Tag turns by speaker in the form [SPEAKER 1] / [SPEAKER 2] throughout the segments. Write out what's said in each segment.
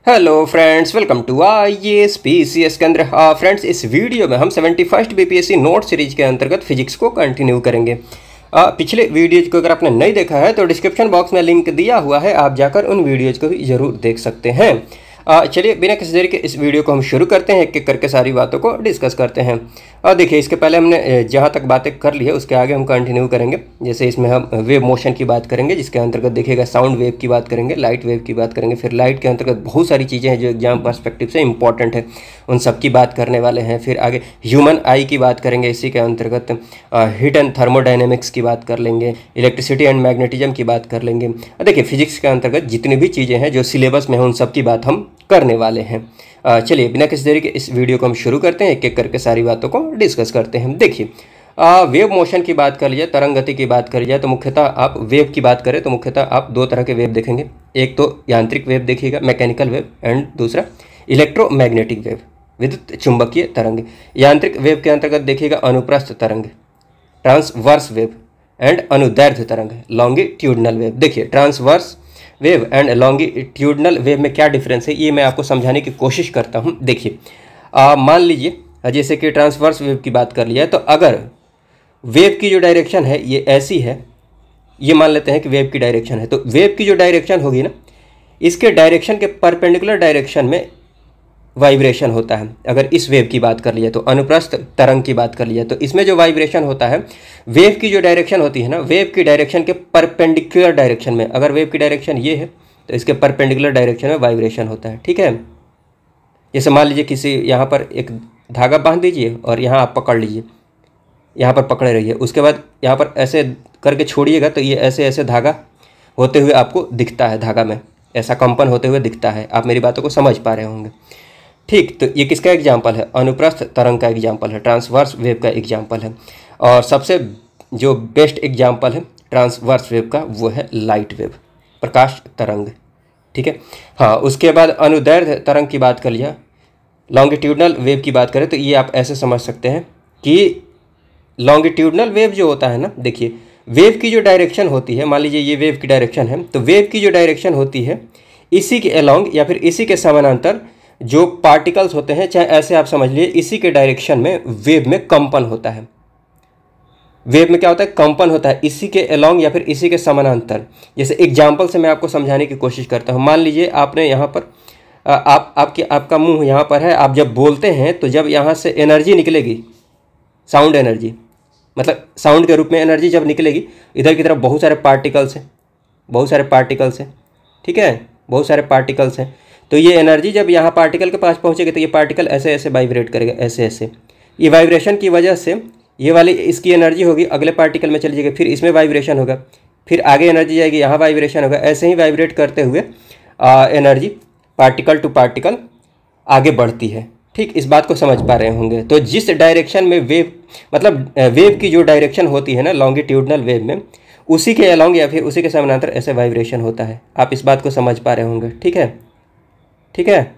[SPEAKER 1] Hello friends, welcome to IAS PCS केंद्र। Friends, इस video में हम 71st बीपीएससी नोट सीरीज के अंतर्गत फिजिक्स को कंटिन्यू करेंगे। पिछले वीडियोज को अगर आपने नहीं देखा है तो डिस्क्रिप्शन बॉक्स में लिंक दिया हुआ है, आप जाकर उन वीडियोज को भी ज़रूर देख सकते हैं। चलिए बिना किसी देरी के इस वीडियो को हम शुरू करते हैं, एक एक करके सारी बातों को डिस्कस करते हैं। देखिए, इसके पहले हमने जहाँ तक बातें कर ली है उसके आगे हम कंटिन्यू करेंगे। जैसे इसमें हम वेव मोशन की बात करेंगे, जिसके अंतर्गत देखिएगा साउंड वेव की बात करेंगे, लाइट वेव की बात करेंगे। फिर लाइट के अंतर्गत बहुत सारी चीज़ें हैं जो एग्जाम पर्सपेक्टिव से इंपॉर्टेंट है, उन सब की बात करने वाले हैं। फिर आगे ह्यूमन आई की बात करेंगे, इसी के अंतर्गत हीट एंड थर्मोडाइनमिक्स की बात कर लेंगे, इलेक्ट्रिसिटी एंड मैग्नेटिज्म की बात कर लेंगे। देखिए, फिजिक्स के अंतर्गत जितनी भी चीज़ें हैं जो सिलेबस में हैं उन सब की बात हम करने वाले हैं। चलिए बिना किसी देरी के इस वीडियो को हम शुरू करते हैं, एक एक करके सारी बातों को डिस्कस करते हैं। देखिए, वेव मोशन की बात कर लिया, तरंग गति की बात कर लिया, तो मुख्यतः आप वेव की बात करें तो मुख्यतः आप दो तरह के वेव देखेंगे। एक तो यांत्रिक वेव देखिएगा, मैकेनिकल वेव, एंड दूसरा इलेक्ट्रोमैग्नेटिक वेव, विद्युत चुंबकीय तरंग। यांत्रिक वेव के अंतर्गत देखिएगा अनुप्रस्थ तरंग, ट्रांसवर्स वेव एंड अनुदैर्ध्य तरंग, लॉन्गिट्यूडनल वेव। देखिए, transverse wave and longitudinal wave में क्या डिफरेंस है ये मैं आपको समझाने की कोशिश करता हूँ। देखिए, मान लीजिए जैसे कि ट्रांसवर्स वेव की बात कर लिया है, तो अगर वेव की जो डायरेक्शन है ये ऐसी है, ये मान लेते हैं कि वेव की डायरेक्शन है, तो वेव की जो डायरेक्शन होगी ना, इसके डायरेक्शन के परपेंडिकुलर डायरेक्शन में वाइब्रेशन होता है। अगर इस वेव की बात कर लिया तो अनुप्रस्थ तरंग की बात कर लिया तो इसमें जो वाइब्रेशन होता है, वेव की जो डायरेक्शन होती है ना, वेव की डायरेक्शन के परपेंडिकुलर डायरेक्शन में, अगर वेव की डायरेक्शन ये है तो इसके परपेंडिकुलर डायरेक्शन में वाइब्रेशन होता है। ठीक है, जैसे मान लीजिए किसी यहाँ पर एक धागा बांध दीजिए और यहाँ आप पकड़ लीजिए, यहाँ पर पकड़े रहिए, उसके बाद यहाँ पर ऐसे करके छोड़िएगा तो ये ऐसे ऐसे धागा होते हुए आपको दिखता है, धागा में ऐसा कंपन होते हुए दिखता है। आप मेरी बातों को समझ पा रहे होंगे। ठीक, तो ये किसका एग्जाम्पल है? अनुप्रस्थ तरंग का एग्जाम्पल है, ट्रांसवर्स वेव का एग्जाम्पल है। और सबसे जो बेस्ट एग्जाम्पल है ट्रांसवर्स वेव का वो है लाइट वेव, प्रकाश तरंग। ठीक है, हाँ, उसके बाद अनुदैर्ध्य तरंग की बात कर लिया, लॉन्गिट्यूडनल वेव की बात करें तो ये आप ऐसे समझ सकते हैं कि लॉन्गिट्यूडनल वेव जो होता है ना, देखिए वेव की जो डायरेक्शन होती है, मान लीजिए ये वेव की डायरेक्शन है, तो वेव की जो डायरेक्शन होती है इसी के अलोंग या फिर इसी के समानांतर जो पार्टिकल्स होते हैं, चाहे ऐसे आप समझ लिए, इसी के डायरेक्शन में वेव में कंपन होता है। वेव में क्या होता है? कंपन होता है, इसी के अलोंग या फिर इसी के समानांतर। जैसे एग्जांपल से मैं आपको समझाने की कोशिश करता हूँ। मान लीजिए आपने यहाँ पर आपका मुंह यहाँ पर है, आप जब बोलते हैं तो जब यहाँ से एनर्जी निकलेगी, साउंड एनर्जी, मतलब साउंड के रूप में एनर्जी जब निकलेगी, इधर की तरफ बहुत सारे पार्टिकल्स हैं, बहुत सारे पार्टिकल्स हैं। ठीक है, बहुत सारे पार्टिकल्स हैं, तो ये एनर्जी जब यहाँ पार्टिकल के पास पहुँचेगी तो ये पार्टिकल ऐसे ऐसे वाइब्रेट करेगा, ऐसे ऐसे। ये वाइब्रेशन की वजह से ये वाली इसकी एनर्जी होगी, अगले पार्टिकल में चली जाएगी, फिर इसमें वाइब्रेशन होगा, फिर आगे एनर्जी जाएगी, यहाँ वाइब्रेशन होगा। ऐसे ही वाइब्रेट करते हुए एनर्जी पार्टिकल टू पार्टिकल आगे बढ़ती है। ठीक, इस बात को समझ पा रहे होंगे। तो जिस डायरेक्शन में वेव, मतलब वेव की जो डायरेक्शन होती है ना लॉन्गिट्यूडनल वेव में, उसी के अलोंग या फिर उसी के समानांतर ऐसे वाइब्रेशन होता है। आप इस बात को समझ पा रहे होंगे। ठीक है, ठीक है,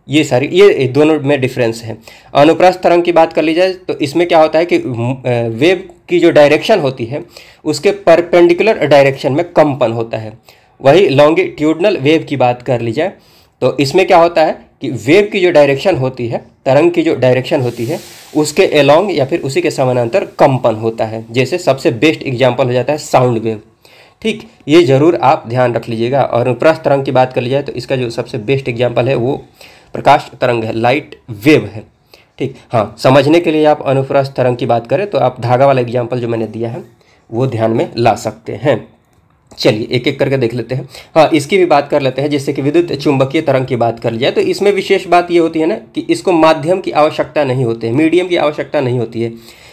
[SPEAKER 1] ये दोनों में डिफरेंस है। अनुप्रस्थ तरंग की बात कर ली जाए तो इसमें क्या होता है कि वेव की जो डायरेक्शन होती है उसके परपेंडिकुलर डायरेक्शन में कंपन होता है। वही लॉन्गिट्यूडनल वेव की बात कर ली जाए तो इसमें क्या होता है कि वेव की जो डायरेक्शन होती है, तरंग की जो डायरेक्शन होती है, उसके अलोंग या फिर उसी के समानांतर कंपन होता है। जैसे सबसे बेस्ट एग्जाम्पल हो जाता है साउंड वेव। ठीक, ये जरूर आप ध्यान रख लीजिएगा। और अनुप्रस्थ तरंग की बात कर ली जाए तो इसका जो सबसे बेस्ट एग्जाम्पल है वो प्रकाश तरंग है, लाइट वेव है। ठीक, हाँ, समझने के लिए आप अनुप्रस्थ तरंग की बात करें तो आप धागा वाला एग्जाम्पल जो मैंने दिया है वो ध्यान में ला सकते हैं। चलिए एक एक करके देख लेते हैं। हाँ, इसकी भी बात कर लेते हैं। जैसे कि विद्युत चुंबकीय तरंग की बात कर ली जाए तो इसमें विशेष बात ये होती है ना कि इसको माध्यम की आवश्यकता नहीं होती है, मीडियम की आवश्यकता नहीं होती है।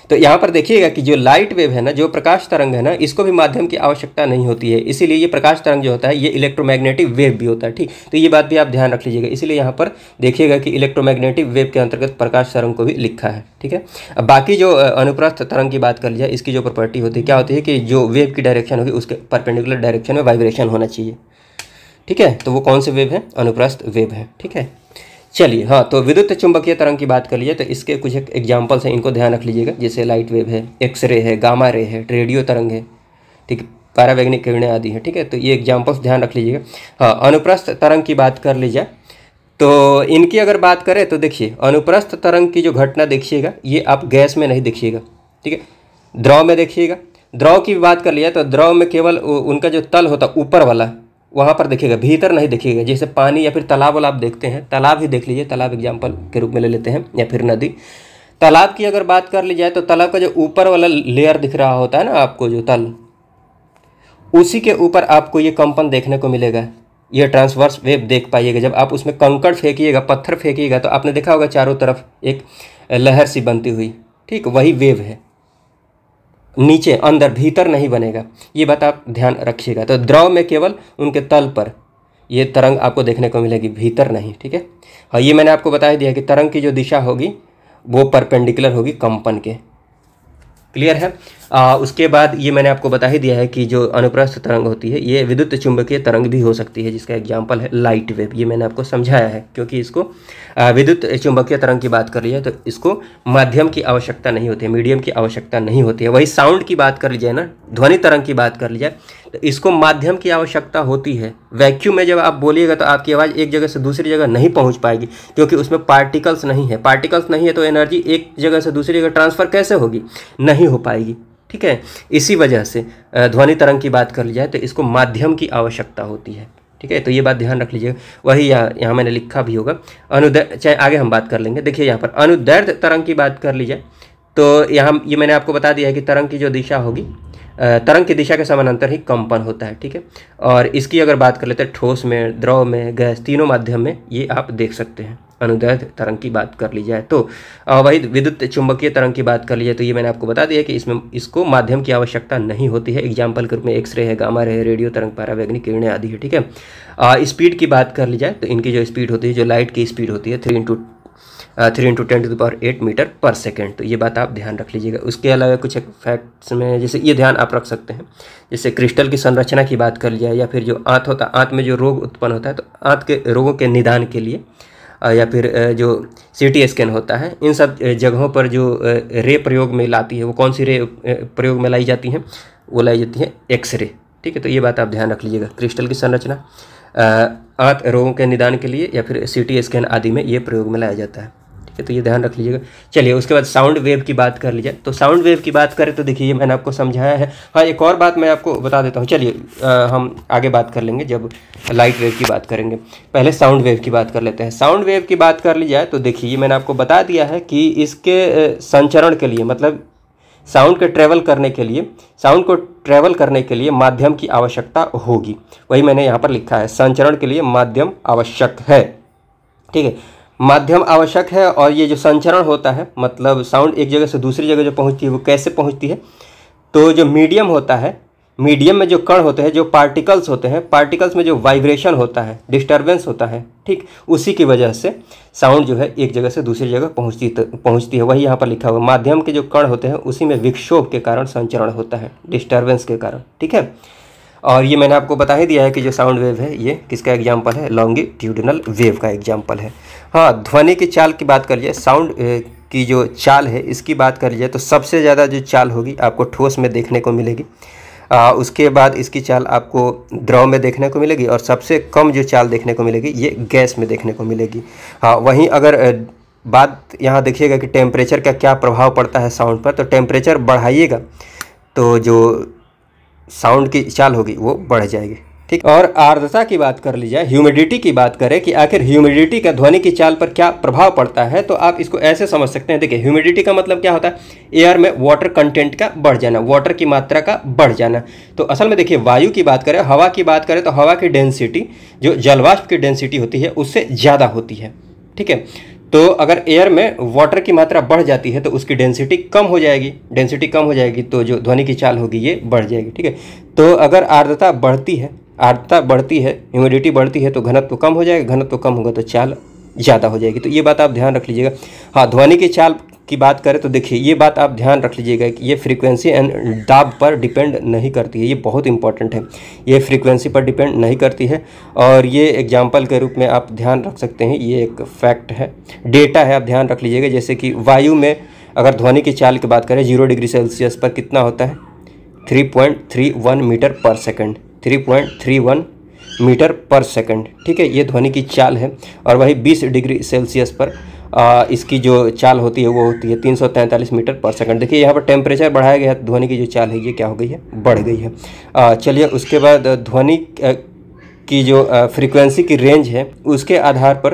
[SPEAKER 1] तो यहाँ पर देखिएगा कि जो लाइट वेव है ना, जो प्रकाश तरंग है ना, इसको भी माध्यम की आवश्यकता नहीं होती है। इसीलिए ये प्रकाश तरंग जो होता है ये इलेक्ट्रोमैग्नेटिक वेव भी होता है। ठीक, तो ये बात भी आप ध्यान रख लीजिएगा। इसीलिए यहाँ पर देखिएगा कि इलेक्ट्रोमैग्नेटिक वेव के अंतर्गत प्रकाश तरंग को भी लिखा है। ठीक है, अब बाकी जो अनुप्रस्थ तरंग की बात कर लिया, इसकी जो प्रॉपर्टी होती है क्या होती है कि जो वेव की डायरेक्शन होगी उसके परपेंडिकुलर डायरेक्शन में वाइब्रेशन होना चाहिए। ठीक है, तो वो कौन से वेव है? अनुप्रस्थ वेव है। ठीक है, चलिए, हाँ, तो विद्युत चुंबकीय तरंग की बात कर लीजिए तो इसके कुछ एग्जाम्पल्स हैं, इनको ध्यान रख लीजिएगा। जैसे लाइट वेव है, एक्सरे है, गामा रे है, रेडियो तरंग है। ठीक, परावैंगनिक किरणें आदि हैं, ठीक है। तो ये एग्जाम्पल्स ध्यान रख लीजिएगा। हाँ, अनुप्रस्थ तरंग की बात कर ली जाए तो इनकी अगर बात करें तो देखिए, अनुप्रस्थ तरंग की जो घटना देखिएगा ये आप गैस में नहीं देखिएगा, ठीक है, द्रव में देखिएगा। द्रव की बात कर लिया तो द्रव में केवल उनका जो तल होता है ऊपर वाला, वहाँ पर देखिएगा, भीतर नहीं देखिएगा। जैसे पानी या फिर तालाब वाला आप देखते हैं, तालाब ही देख लीजिए, तालाब एग्जाम्पल के रूप में ले लेते हैं, या फिर नदी। तालाब की अगर बात कर ली जाए तो तालाब का जो ऊपर वाला लेयर दिख रहा होता है ना आपको, जो तल, उसी के ऊपर आपको ये कंपन देखने को मिलेगा, ये ट्रांसवर्स वेव देख पाइएगा। जब आप उसमें कंकड़ फेंकिएगा, पत्थर फेंकिएगा, तो आपने देखा होगा चारों तरफ एक लहर सी बनती हुई, ठीक, वही वेव है। नीचे अंदर, भीतर नहीं बनेगा, ये बात आप ध्यान रखिएगा। तो द्रव में केवल उनके तल पर ये तरंग आपको देखने को मिलेगी, भीतर नहीं, ठीक है। हाँ, ये मैंने आपको बता ही दिया कि तरंग की जो दिशा होगी वो परपेंडिकुलर होगी कंपन के। क्लियर है। उसके बाद ये मैंने आपको बता ही दिया है कि जो अनुप्रस्थ तरंग होती है ये विद्युत चुंबकीय तरंग भी हो सकती है, जिसका एग्जाम्पल है लाइट वेव। ये मैंने आपको समझाया है, क्योंकि इसको विद्युत चुंबकीय तरंग की बात कर ली है तो इसको माध्यम की आवश्यकता नहीं होती है, मीडियम की आवश्यकता नहीं होती है। वही साउंड की बात कर ली जाए ना, ध्वनि तरंग की बात कर ली जाए, तो इसको माध्यम की आवश्यकता होती है। वैक्यूम में जब आप बोलिएगा तो आपकी आवाज़ एक जगह से दूसरी जगह नहीं पहुंच पाएगी, क्योंकि उसमें पार्टिकल्स नहीं है। पार्टिकल्स नहीं है तो एनर्जी एक जगह से दूसरी जगह ट्रांसफ़र कैसे होगी, नहीं हो पाएगी, ठीक है। इसी वजह से ध्वनि तरंग की बात कर ली जाए तो इसको माध्यम की आवश्यकता होती है, ठीक है। तो ये बात ध्यान रख लीजिएगा। वही यहाँ मैंने लिखा भी होगा अनुदैर्ध्य, चाहे आगे हम बात कर लेंगे। देखिए यहाँ पर अनुदैर्ध्य तरंग की बात कर ली जाए तो यहाँ ये मैंने आपको बता दिया है कि तरंग की जो दिशा होगी, तरंग की दिशा के समानांतर ही कंपन होता है, ठीक है। और इसकी अगर बात कर लेते हैं ठोस में, द्रव में, गैस, तीनों माध्यम में ये आप देख सकते हैं। अनुदैर्ध्य तरंग की बात कर ली जाए तो वही विद्युत चुंबकीय तरंग की बात कर ली जाए तो ये मैंने आपको बता दिया कि इसमें इसको माध्यम की आवश्यकता नहीं होती है। एग्जाम्पल के रूप में एक्सरे है, गामा रे है, रेडियो तरंग, परावैंगनिक किरणें आदि है, ठीक है। स्पीड की बात कर ली जाए तो इनकी जो स्पीड होती है, जो लाइट की स्पीड होती है 3 × 10⁸ मीटर पर सेकेंड। तो ये बात आप ध्यान रख लीजिएगा। उसके अलावा कुछ फैक्ट्स में जैसे ये ध्यान आप रख सकते हैं, जैसे क्रिस्टल की संरचना की बात कर ली जाए, या फिर जो आंत होता है, आंत में जो रोग उत्पन्न होता है, तो आंत के रोगों के निदान के लिए, या फिर जो CT स्कैन होता है, इन सब जगहों पर जो रे प्रयोग में लाती है, वो कौन सी रे प्रयोग में लाई जाती हैं, वो लाई जाती है एक्सरे, ठीक है। तो ये बात आप ध्यान रख लीजिएगा। क्रिस्टल की संरचना आंत रोगों के निदान के लिए या फिर CT स्कैन आदि में ये प्रयोग में लाया जाता है, ठीक है। तो ये ध्यान रख लीजिएगा। चलिए उसके बाद साउंड वेव की बात कर लीजिए। तो साउंड वेव की बात करें तो देखिए ये मैंने आपको समझाया है। हाँ, एक और बात मैं आपको बता देता हूँ। चलिए हम आगे बात कर लेंगे जब लाइट वेव की बात करेंगे। पहले साउंड वेव की बात कर लेते हैं। साउंड वेव की बात कर ली जाए तो देखिए ये मैंने आपको बता दिया है कि इसके संचरण के लिए, मतलब साउंड के ट्रैवल करने के लिए, साउंड को ट्रैवल करने के लिए माध्यम की आवश्यकता होगी। वही मैंने यहाँ पर लिखा है, संचरण के लिए माध्यम आवश्यक है, ठीक है। माध्यम आवश्यक है। और ये जो संचरण होता है, मतलब साउंड एक जगह से दूसरी जगह जो पहुँचती है, वो कैसे पहुँचती है, तो जो मीडियम होता है, मीडियम में जो कण होते हैं, जो पार्टिकल्स होते हैं, पार्टिकल्स में जो वाइब्रेशन होता है, डिस्टर्बेंस होता है, ठीक, उसी की वजह से साउंड जो है एक जगह से दूसरी जगह पहुंचती है। वही यहाँ पर लिखा हुआ, माध्यम के जो कण होते हैं उसी में विक्षोभ के कारण संचरण होता है, डिस्टर्बेंस के कारण, ठीक है। और ये मैंने आपको बता ही दिया है कि जो साउंड वेव है ये किसका एग्जाम्पल है, लॉन्गिट्यूडिनल वेव का एग्जाम्पल है। हाँ, ध्वनि की चाल की बात कर लीजिए, साउंड की जो चाल है इसकी बात कर लीजिए तो सबसे ज़्यादा जो चाल होगी आपको ठोस में देखने को मिलेगी। उसके बाद इसकी चाल आपको द्रव में देखने को मिलेगी, और सबसे कम जो चाल देखने को मिलेगी ये गैस में देखने को मिलेगी। हाँ, वहीं अगर बात यहाँ देखिएगा कि टेम्परेचर का क्या प्रभाव पड़ता है साउंड पर, तो टेम्परेचर बढ़ाइएगा तो जो साउंड की चाल होगी वो बढ़ जाएगी, ठीक। और आर्द्रता की बात कर ली जाए, ह्यूमिडिटी की बात करें कि आखिर ह्यूमिडिटी का ध्वनि की चाल पर क्या प्रभाव पड़ता है, तो आप इसको ऐसे समझ सकते हैं। देखिए ह्यूमिडिटी का मतलब क्या होता है, एयर में वाटर कंटेंट का बढ़ जाना, वाटर की मात्रा का बढ़ जाना। तो असल में देखिए वायु की बात करें, हवा की बात करें तो हवा की डेंसिटी जो जलवाष्प की डेंसिटी होती है उससे ज़्यादा होती है, ठीक है। तो अगर एयर में वाटर की मात्रा बढ़ जाती है तो उसकी डेंसिटी कम हो जाएगी, डेंसिटी कम हो जाएगी तो जो ध्वनि की चाल होगी ये बढ़ जाएगी, ठीक है। तो अगर आर्द्रता बढ़ती है, ह्यूमिडिटी बढ़ती है तो घनत्व कम हो जाएगा, घनत्व कम होगा तो चाल ज़्यादा हो जाएगी। तो ये बात आप ध्यान रख लीजिएगा। हाँ, ध्वनि की चाल की बात करें तो देखिए ये बात आप ध्यान रख लीजिएगा कि ये फ्रीक्वेंसी एंड दाब पर डिपेंड नहीं करती है। ये बहुत इंपॉर्टेंट है, ये फ्रीक्वेंसी पर डिपेंड नहीं करती है। और ये एग्जाम्पल के रूप में आप ध्यान रख सकते हैं, ये एक फैक्ट है, डेटा है, आप ध्यान रख लीजिएगा। जैसे कि वायु में अगर ध्वनि की चाल की बात करें 0 डिग्री सेल्सियस पर कितना होता है, 3.31 मीटर पर सेकंड, 3.31 मीटर पर सेकंड। ठीक है, ये ध्वनि की चाल है। और वही 20 डिग्री सेल्सियस पर इसकी जो चाल होती है वो होती है 343 मीटर पर सेकंड। देखिए यहाँ पर टेम्परेचर बढ़ाया गया है, ध्वनि की जो चाल है ये क्या हो गई है, बढ़ गई है। चलिए उसके बाद ध्वनि की जो फ्रीक्वेंसी की रेंज है उसके आधार पर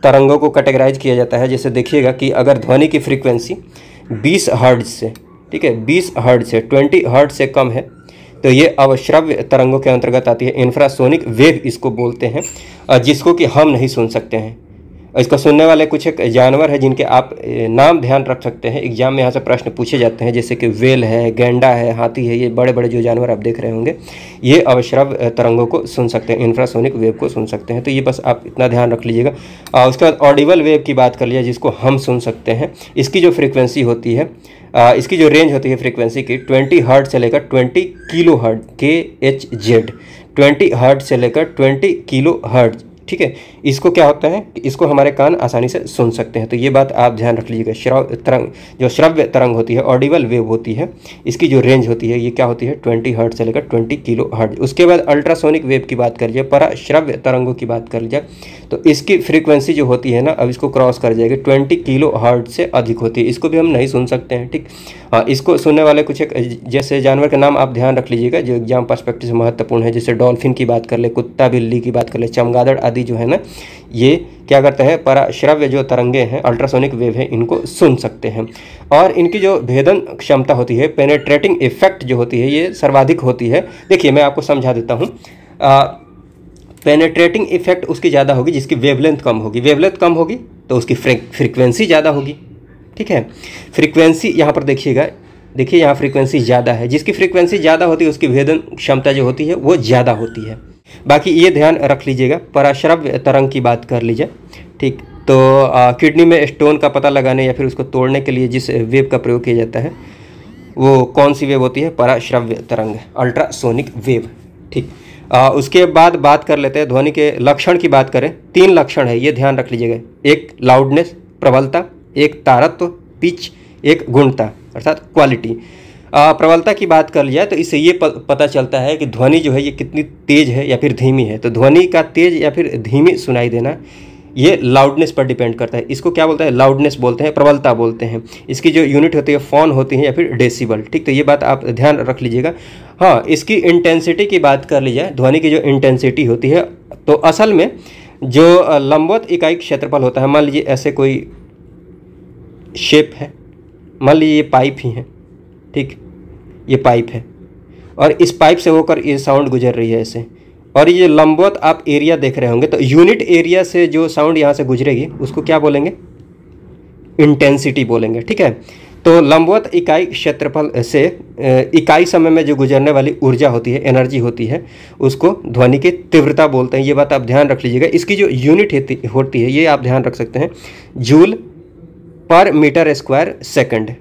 [SPEAKER 1] तरंगों को कैटेगराइज किया जाता है। जैसे देखिएगा कि अगर ध्वनि की फ्रीक्वेंसी 20 हर्ट्ज से, ठीक है, 20 हर्ट्ज से 20 हर्ट्ज से कम है तो ये अवश्रव्य तरंगों के अंतर्गत आती है। इंफ्रासोनिक वेव इसको बोलते हैं, जिसको कि हम नहीं सुन सकते हैं। इसको सुनने वाले कुछ एक जानवर है जिनके आप नाम ध्यान रख सकते हैं। एग्जाम में यहाँ से प्रश्न पूछे जाते हैं, जैसे कि वेल है, गैंडा है, हाथी है। ये बड़े बड़े जो जानवर आप देख रहे होंगे ये अवश्रव्य तरंगों को सुन सकते हैं, इंफ्रासोनिक वेव को सुन सकते हैं। तो ये बस आप इतना ध्यान रख लीजिएगा। उसके बाद ऑडिबल वेव की बात कर लिया, जिसको हम सुन सकते हैं। इसकी जो फ्रीक्वेंसी होती है, इसकी जो रेंज होती है फ्रीक्वेंसी की 20 हर्ट्ज से लेकर 20 किलो हर्ट्ज, KHZ, 20 हर्ट्ज से लेकर 20 किलो हर्ट्ज। ठीक है, इसको क्या होता है कि इसको हमारे कान आसानी से सुन सकते हैं। तो ये बात आप ध्यान रख लीजिएगा। जो श्रव्य तरंग होती है, ऑडिबल वेव होती है, इसकी जो रेंज होती है ये क्या होती है, 20 हर्ट्ज से लेकर 20 किलो हर्ट्ज। उसके बाद अल्ट्रासोनिक वेव की बात कर लीजिए, पराश्रव्य तरंगों की बात कर लीजिए, तो इसकी फ्रीक्वेंसी जो होती है ना, अब इसको क्रॉस कर जाएगी, 20 किलो हर्ट्ज से अधिक होती है। इसको भी हम नहीं सुन सकते हैं। ठीक, हाँ, इसको सुनने वाले कुछ एक जैसे जानवर के नाम आप ध्यान रख लीजिएगा जो एग्जाम पर्सपेक्टिव से महत्वपूर्ण है। जैसे डॉल्फिन की बात कर ले, कुत्ता बिल्ली की बात कर ले, चमगादड़ आदि जो है ना, ये क्या करते हैं, पराश्रव्य जो तरंगे हैं, अल्ट्रासोनिक वेव है, इनको सुन सकते हैं। और इनकी जो भेदन क्षमता होती है, पेनेट्रेटिंग इफेक्ट जो होती है, ये सर्वाधिक होती है। देखिए मैं आपको समझा देता हूँ। पेनेट्रेटिंग इफेक्ट उसकी ज़्यादा होगी जिसकी वेवलेंथ कम होगी। वेवलेंथ कम होगी तो उसकी फ्रीक्वेंसी ज़्यादा होगी। ठीक है, फ्रीक्वेंसी यहाँ पर देखिएगा, देखिए यहाँ फ्रीक्वेंसी ज़्यादा है। जिसकी फ्रीक्वेंसी ज़्यादा होती है उसकी भेदन क्षमता जो होती है वो ज़्यादा होती है। बाकी ये ध्यान रख लीजिएगा। पराश्रव्य तरंग की बात कर लीजिए। ठीक, तो किडनी में स्टोन का पता लगाने या फिर उसको तोड़ने के लिए जिस वेव का प्रयोग किया जाता है वो कौन सी वेव होती है, पराश्रव्य तरंग, अल्ट्रासोनिक वेव। ठीक, उसके बाद बात कर लेते हैं ध्वनि के लक्षण की बात करें। 3 लक्षण है, ये ध्यान रख लीजिएगा। एक लाउडनेस, प्रबलता, एक तारत्व, पिच, एक गुणता अर्थात क्वालिटी। प्रबलता की बात कर लिया तो इससे ये पता चलता है कि ध्वनि जो है ये कितनी तेज है या फिर धीमी है। तो ध्वनि का तेज या फिर धीमी सुनाई देना ये लाउडनेस पर डिपेंड करता है। इसको क्या बोलते हैं, लाउडनेस बोलते हैं, प्रबलता बोलते हैं। इसकी जो यूनिट होती है फॉन होती है या फिर डेसिबल। ठीक, तो ये बात आप ध्यान रख लीजिएगा। हाँ, इसकी इंटेंसिटी की बात कर ली जाए, ध्वनि की जो इंटेंसिटी होती है, तो असल में जो लंबवत इकाई क्षेत्रफल होता है, मान लीजिए ऐसे कोई शेप है, मान लीजिए ये पाइप ही है। ठीक, ये पाइप है और इस पाइप से होकर ये साउंड गुजर रही है ऐसे, और ये लंबवत आप एरिया देख रहे होंगे। तो यूनिट एरिया से जो साउंड यहाँ से गुजरेगी उसको क्या बोलेंगे, इंटेंसिटी बोलेंगे। ठीक है, तो लंबवत इकाई क्षेत्रफल से इकाई समय में जो गुजरने वाली ऊर्जा होती है, एनर्जी होती है, उसको ध्वनि की तीव्रता बोलते हैं। ये बात आप ध्यान रख लीजिएगा। इसकी जो यूनिट होती है ये आप ध्यान रख सकते हैं, joule per metre square second,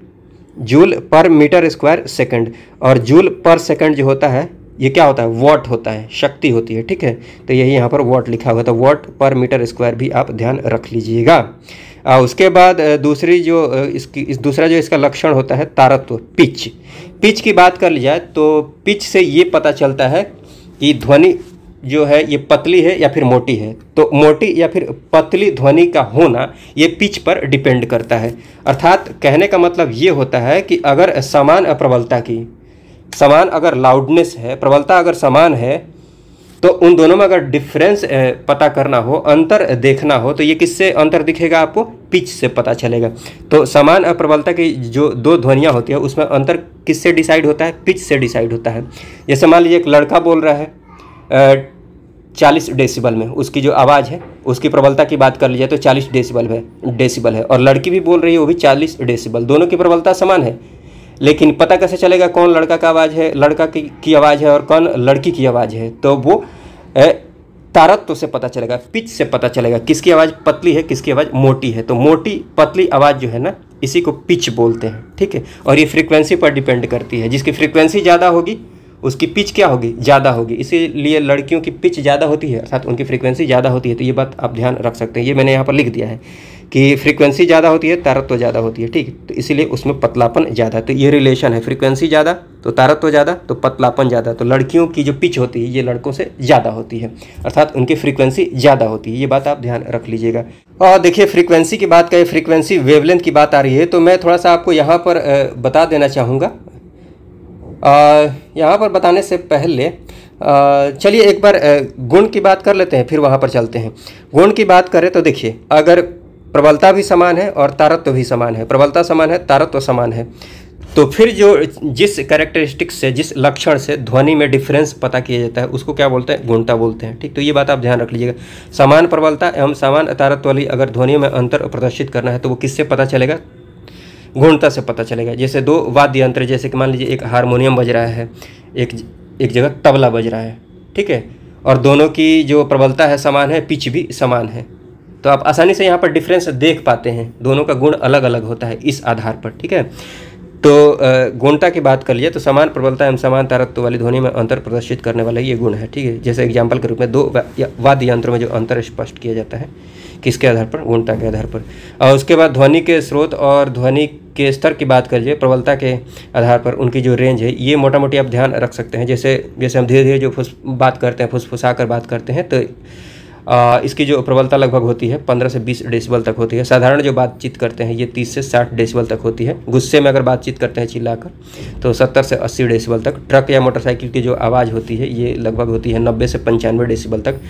[SPEAKER 1] joule per metre square second. और जूल पर सेकंड जो होता है ये क्या होता है, वॉट होता है, शक्ति होती है। ठीक है, तो यही यहाँ पर वॉट लिखा हुआ था, वॉट पर मीटर स्क्वायर भी आप ध्यान रख लीजिएगा। उसके बाद दूसरी जो दूसरा जो इसका लक्षण होता है तारत्व, पिच। पिच की बात कर ली जाए तो पिच से ये पता चलता है कि ध्वनि जो है ये पतली है या फिर मोटी है। तो मोटी या फिर पतली ध्वनि का होना ये पिच पर डिपेंड करता है। अर्थात कहने का मतलब ये होता है कि अगर समान प्रबलता की, समान अगर लाउडनेस है, प्रबलता अगर समान है, तो उन दोनों में अगर डिफरेंस पता करना हो, अंतर देखना हो, तो ये किससे अंतर दिखेगा आपको, पिच से पता चलेगा। तो समान प्रबलता की जो 2 ध्वनियाँ होती है उसमें अंतर किससे डिसाइड होता है, पिच से डिसाइड होता है। जैसे मान लीजिए एक लड़का बोल रहा है 40 डेसिबल में, उसकी जो आवाज़ है उसकी प्रबलता की बात कर ली जाए तो 40 डेसिबल है, और लड़की भी बोल रही है वो भी 40 डेसिबल। दोनों की प्रबलता समान है, लेकिन पता कैसे चलेगा कौन लड़का का आवाज़ है, लड़का की आवाज़ है और कौन लड़की की आवाज़ है, तो वो तारत्व से पता चलेगा, पिच से पता चलेगा किसकी आवाज़ पतली है किसकी आवाज़ मोटी है। तो मोटी पतली आवाज़ जो है ना इसी को पिच बोलते हैं। ठीक है, और ये फ्रीक्वेंसी पर डिपेंड करती है। जिसकी फ्रीक्वेंसी ज़्यादा होगी उसकी पिच क्या होगी, ज़्यादा होगी। इसीलिए लड़कियों की पिच ज़्यादा होती है अर्थात उनकी फ्रीक्वेंसी ज़्यादा होती है। तो ये बात आप ध्यान रख सकते हैं, ये मैंने यहाँ पर लिख दिया है कि फ्रीक्वेंसी ज़्यादा होती है, तारत्व ज़्यादा होती है, ठीक। तो इसीलिए उसमें पतलापन ज़्यादा, तो ये रिलेशन है, फ्रीक्वेंसी ज़्यादा तो तारत्व ज़्यादा तो पतलापन ज़्यादा। तो लड़कियों की जो पिच होती है ये लड़कों से ज़्यादा होती है अर्थात उनकी फ्रीक्वेंसी ज़्यादा होती है, ये बात आप ध्यान रख लीजिएगा। और देखिए फ्रीक्वेंसी की बात करें, फ्रीक्वेंसी वेवलेंथ की बात आ रही है, तो मैं थोड़ा सा आपको यहाँ पर बता देना चाहूँगा। यहाँ पर बताने से पहले चलिए एक बार गुण की बात कर लेते हैं, फिर वहाँ पर चलते हैं। गुण की बात करें तो देखिए, अगर प्रबलता भी समान है और तारत्व भी समान है, प्रबलता समान है, तारत्व समान है, तो फिर जो जिस कैरेक्टरिस्टिक्स से, जिस लक्षण से ध्वनि में डिफरेंस पता किया जाता है उसको क्या बोलते हैं, गुणता बोलते हैं, ठीक। तो ये बात आप ध्यान रख लीजिएगा। समान प्रबलता एवं समान तारत्व वाली अगर ध्वनि में अंतर प्रदर्शित करना है तो वो किससे पता चलेगा, गुणता से पता चलेगा। जैसे दो वाद्य यंत्र, जैसे कि मान लीजिए एक हारमोनियम बज रहा है, एक जगह तबला बज रहा है, ठीक है, और दोनों की जो प्रबलता है समान है, पिच भी समान है, तो आप आसानी से यहाँ पर डिफरेंस देख पाते हैं, दोनों का गुण अलग अलग होता है इस आधार पर, ठीक है। तो गुणता की बात कर लिए तो समान प्रबलता एवं समान तारत्व वाली ध्वनि में अंतर प्रदर्शित करने वाला ये गुण है, ठीक है। जैसे एग्जाम्पल के रूप में दो वाद्य यंत्रों में जो अंतर स्पष्ट किया जाता है, किसके आधार पर, गुणता के आधार पर। और उसके बाद ध्वनि के स्रोत और ध्वनि के स्तर की बात करिए, प्रबलता के आधार पर उनकी जो रेंज है ये मोटा मोटी आप ध्यान रख सकते हैं। जैसे हम धीरे धीरे जो बात करते हैं, फुसफुसा कर बात करते हैं, तो इसकी जो प्रबलता लगभग होती है 15 से 20 डेसिबल तक होती है। साधारण जो बातचीत करते हैं ये 30 से 60 डेसिबल तक होती है। गुस्से में अगर बातचीत करते हैं चिल्लाकर तो 70 से 80 डेसिबल तक। ट्रक या मोटरसाइकिल की जो आवाज़ होती है ये लगभग होती है 90 से 95 डेसिबल तक।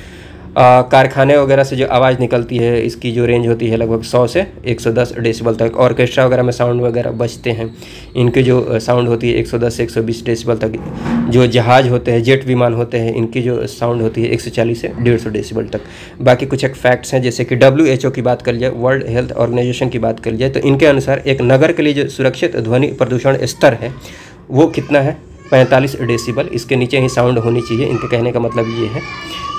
[SPEAKER 1] कारखाने वगैरह से जो आवाज़ निकलती है इसकी जो रेंज होती है लगभग 100 से 110 डेसिबल तक। ऑर्केस्ट्रा वगैरह में साउंड वगैरह बजते हैं, इनकी जो साउंड होती है 110 से 120 डेसिबल तक। जो जहाज़ होते हैं, जेट विमान होते हैं, इनकी जो साउंड होती है 140 से 150 डेसिबल तक। बाकी कुछ एक फैक्ट्स हैं, जैसे कि WHO की बात कर लिया, वर्ल्ड हेल्थ ऑर्गेनाइजेशन की बात कर लिया, तो इनके अनुसार एक नगर के लिए जो सुरक्षित ध्वनि प्रदूषण स्तर है वो कितना है, 45 डेसिबल। इसके नीचे ही साउंड होनी चाहिए, इनके कहने का मतलब ये है,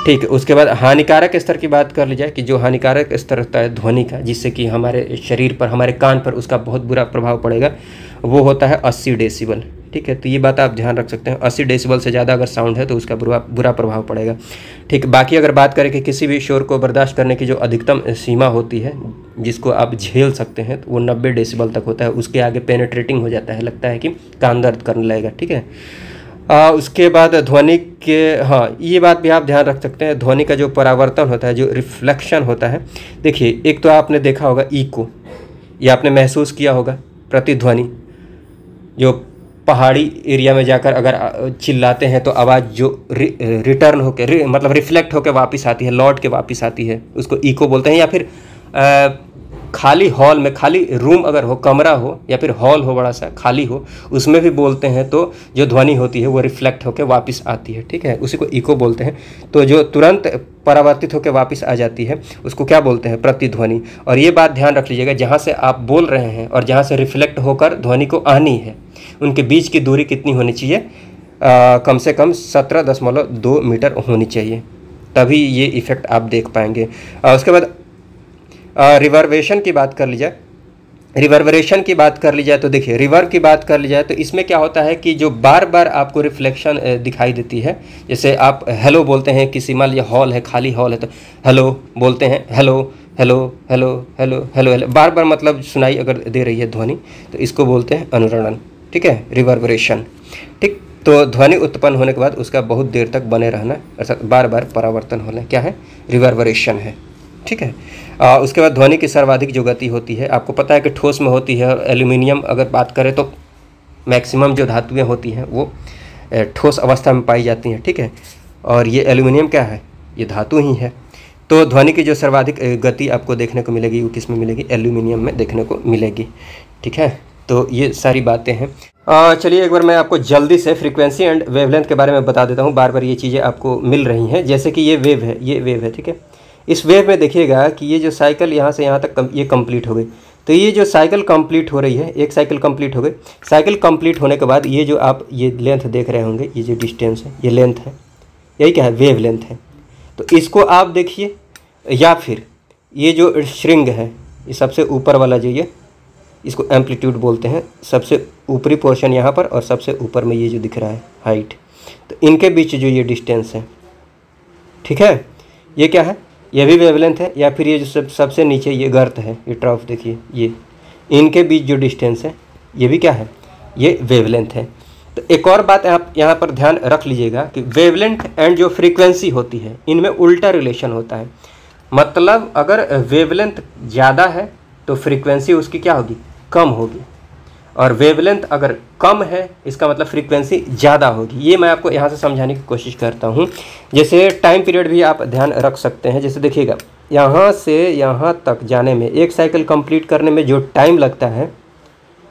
[SPEAKER 1] ठीक है। उसके बाद हानिकारक स्तर की बात कर ली जाए कि जो हानिकारक स्तर होता है ध्वनि का, जिससे कि हमारे शरीर पर, हमारे कान पर उसका बहुत बुरा प्रभाव पड़ेगा, वो होता है 80 डेसिबल, ठीक है। तो ये बात आप ध्यान रख सकते हैं, 80 डेसिबल से ज़्यादा अगर साउंड है तो उसका बुरा प्रभाव पड़ेगा, ठीक। बाकी अगर बात करें कि किसी भी शोर को बर्दाश्त करने की जो अधिकतम सीमा होती है जिसको आप झेल सकते हैं, तो वो 90 डेसिबल तक होता है। उसके आगे पेनेट्रेटिंग हो जाता है, लगता है कि कान दर्द करने लगेगा, ठीक है। उसके बाद ध्वनि के, हाँ ये बात भी आप ध्यान रख सकते हैं, ध्वनि का जो परावर्तन होता है, जो रिफ्लेक्शन होता है। देखिए एक तो आपने देखा होगा इको, या आपने महसूस किया होगा प्रतिध्वनि, जो पहाड़ी एरिया में जाकर अगर चिल्लाते हैं तो आवाज़ जो रिटर्न होकर, मतलब रिफ्लेक्ट होकर वापस आती है, लौट के वापस आती है, उसको इको बोलते हैं। या फिर खाली हॉल में, खाली रूम अगर हो, कमरा हो या फिर हॉल हो बड़ा सा खाली हो, उसमें भी बोलते हैं तो जो ध्वनि होती है वो रिफ्लेक्ट होकर वापस आती है, ठीक है, उसी को इको बोलते हैं। तो जो तुरंत परावर्तित होकर वापस आ जाती है उसको क्या बोलते हैं, प्रतिध्वनि। और ये बात ध्यान रख लीजिएगा, जहाँ से आप बोल रहे हैं और जहाँ से रिफ्लेक्ट होकर ध्वनि को आनी है, उनके बीच की दूरी कितनी होनी चाहिए, कम से कम 17.2 मीटर होनी चाहिए, तभी ये इफ़ेक्ट आप देख पाएंगे। उसके बाद रिवर्वेशन की बात कर ली जाए, रिवर्बरेशन की बात कर ली जाए तो देखिए, रिवर्ब की बात कर ली जाए तो इसमें क्या होता है कि जो बार बार आपको रिफ्लेक्शन दिखाई देती है, जैसे आप हेलो बोलते हैं, किसी मान लीजिए हॉल है, खाली हॉल है, तो हेलो बोलते हैं, hello hello hello hello hello hello, बार बार मतलब सुनाई अगर दे रही है ध्वनि, तो इसको बोलते हैं अनुरणन, ठीक है, रिवर्बरेशन, ठीक। तो ध्वनि उत्पन्न होने के बाद उसका बहुत देर तक बने रहना, अर्थात बार बार परावर्तन होना, क्या है, रिवर्बरेशन है, ठीक है। उसके बाद ध्वनि की सर्वाधिक जो गति होती है, आपको पता है कि ठोस में होती है, और एल्यूमिनियम अगर बात करें तो मैक्सिमम जो धातुएं होती हैं वो ठोस अवस्था में पाई जाती हैं, ठीक है। और ये एल्यूमिनियम क्या है, ये धातु ही है। तो ध्वनि की जो सर्वाधिक गति आपको देखने को मिलेगी वो किस में मिलेगी, एल्यूमिनियम में देखने को मिलेगी, ठीक है। तो ये सारी बातें हैं। चलिए एक बार मैं आपको जल्दी से फ्रीक्वेंसी एंड वेवलेंथ के बारे में बता देता हूँ। बार बार ये चीज़ें आपको मिल रही हैं, जैसे कि ये वेव है, ये वेव है, ठीक है। इस वेव में देखिएगा कि ये जो साइकिल यहाँ से यहाँ तक ये कंप्लीट हो गई, तो ये जो साइकिल कंप्लीट हो रही है, एक साइकिल कंप्लीट हो गई। साइकिल कंप्लीट होने के बाद ये जो आप ये लेंथ देख रहे होंगे, ये जो डिस्टेंस है, ये लेंथ है, यही क्या है, वेव लेंथ है। तो इसको आप देखिए, या फिर ये जो श्रिंग है, ये सबसे ऊपर वाला जो ये, इसको एम्पलीट्यूड बोलते हैं, सबसे ऊपरी पोर्शन यहाँ पर, और सबसे ऊपर में ये जो दिख रहा है हाइट, तो इनके बीच जो ये डिस्टेंस है, ठीक है, ये क्या है, ये भी वेवलेंथ है, या फिर ये जो सबसे नीचे ये गर्त है, ये ट्रफ देखिए, ये इनके बीच जो डिस्टेंस है ये भी क्या है, ये वेवलेंथ है। तो एक और बात आप यहाँ पर ध्यान रख लीजिएगा कि वेवलेंथ एंड जो फ्रीक्वेंसी होती है इनमें उल्टा रिलेशन होता है। मतलब अगर वेवलेंथ ज़्यादा है तो फ्रीक्वेंसी उसकी क्या होगी, कम होगी, और वेवलेंथ अगर कम है इसका मतलब फ्रीक्वेंसी ज़्यादा होगी। ये मैं आपको यहाँ से समझाने की कोशिश करता हूँ। जैसे टाइम पीरियड भी आप ध्यान रख सकते हैं। जैसे देखिएगा, यहाँ से यहाँ तक जाने में, एक साइकिल कंप्लीट करने में जो टाइम लगता है,